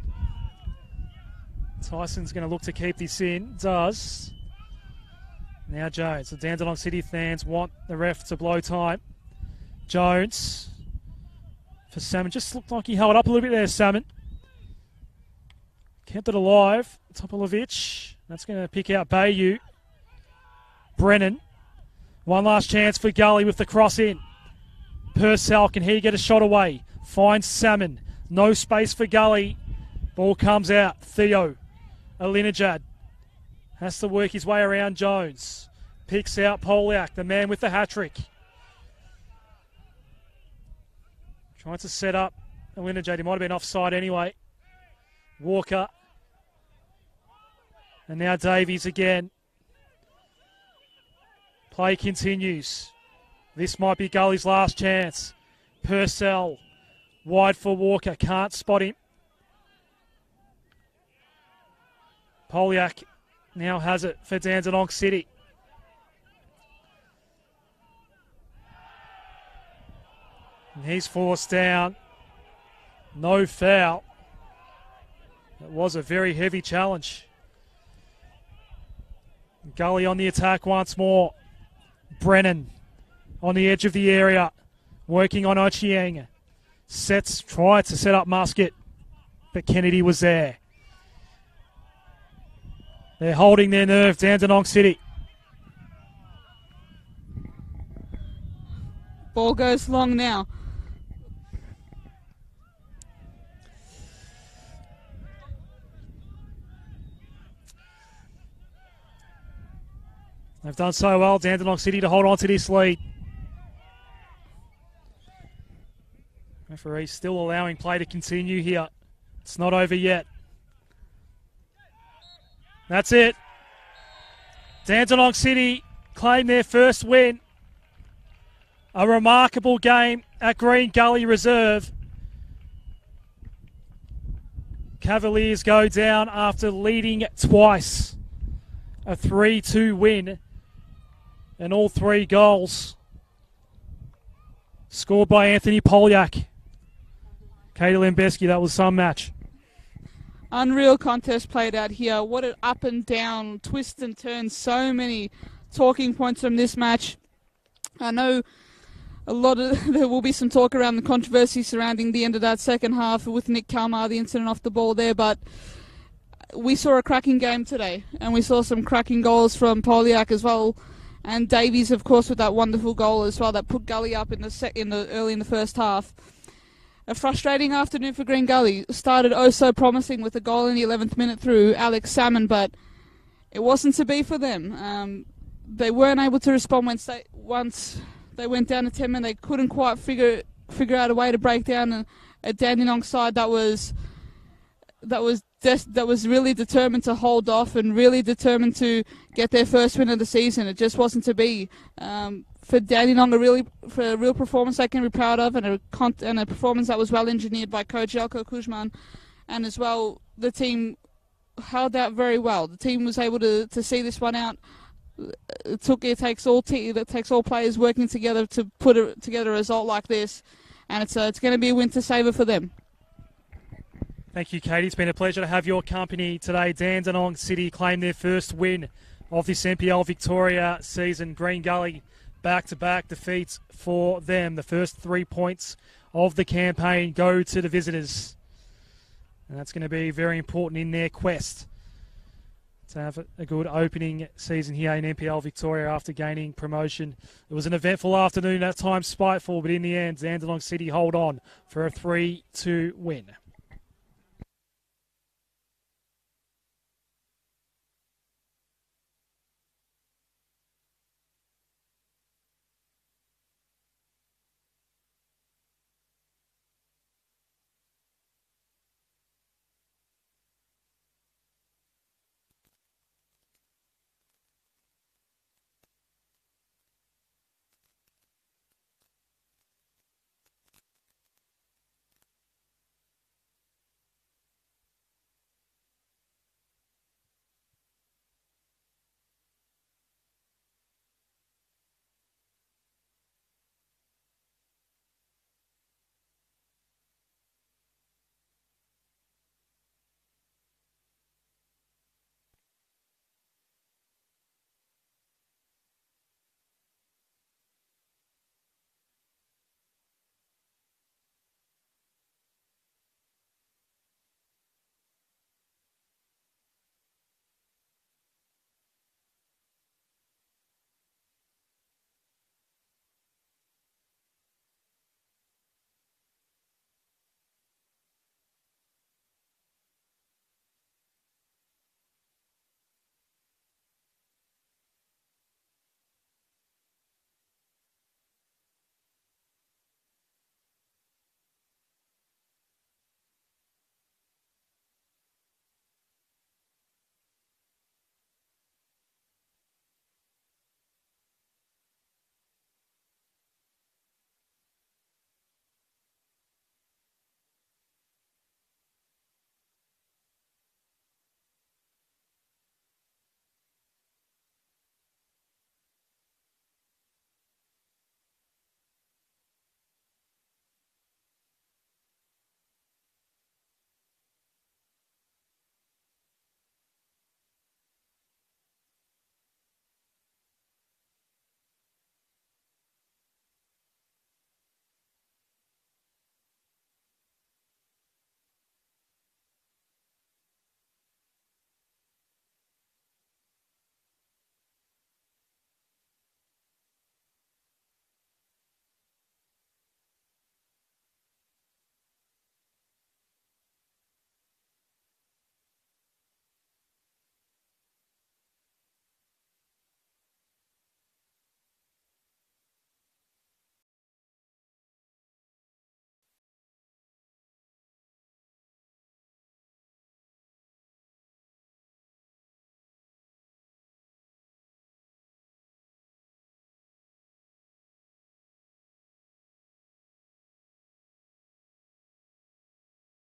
Tyson's going to look to keep this in. Does. Now Jones. The Dandenong City fans want the ref to blow time. Jones for Salmon. Just looked like he held up a little bit there, Salmon. Kept it alive. Topolovich. That's going to pick out Bayou. Brennan. One last chance for Gully with the cross in. Purcell, can he get a shot away? Finds Salmon. No space for Gully. Ball comes out. Theo. Alinajad. Has to work his way around Jones. Picks out Polak, the man with the hat-trick. Trying to set up Alinajad. He might have been offside anyway. Walker. And now Davies again. Play continues. This might be Gully's last chance. Purcell. Wide for Walker. Can't spot him. Polak now has it for Dandenong City. And he's forced down. No foul. It was a very heavy challenge. Gully on the attack once more. Brennan on the edge of the area. Working on Ochieng. Tried to set up Musket. But Kennedy was there. They're holding their nerve, Dandenong City. Ball goes long now. They've done so well, Dandenong City, to hold on to this lead. Referee still allowing play to continue here. It's not over yet. That's it. Dandenong City claim their first win. A remarkable game at Green Gully Reserve. Cavaliers go down after leading twice. A 3-2 win. And all 3 goals scored by Anthony Polak. Katie Lembeski, that was some match. Unreal contest played out here. What an up and down, twist and turn. So many talking points from this match. I know there will be some talk around the controversy surrounding the end of that second half with Nick Kalmar, the incident off the ball there, but we saw a cracking game today, and we saw some cracking goals from Polak as well, and Davies, of course, with that wonderful goal as well that put Gully up early in the first half. A frustrating afternoon for Green Gully. Started so promising with a goal in the 11th minute through Alex Salmon, but it wasn't to be for them. They weren't able to respond once they went down to 10 men. They couldn't quite figure out a way to break down a Dandenong side that was really determined to hold off and really determined to get their first win of the season. It just wasn't to be. For Dandenong, a real performance they can be proud of, and a performance that was well engineered by Coach Jelko Kuzman, and as well the team held out very well. The team was able to see this one out. It takes all players working together to put together a result like this, and it's going to be a winter saver for them. Thank you, Katie. It's been a pleasure to have your company today. Dandenong City claimed their first win of this NPL Victoria season. Green Gully back-to-back defeats for them. The first 3 points of the campaign go to the visitors, and that's going to be very important in their quest to have a good opening season here in NPL Victoria after gaining promotion. It was an eventful afternoon, at times spiteful, but in the end, Dandenong City hold on for a 3-2 win.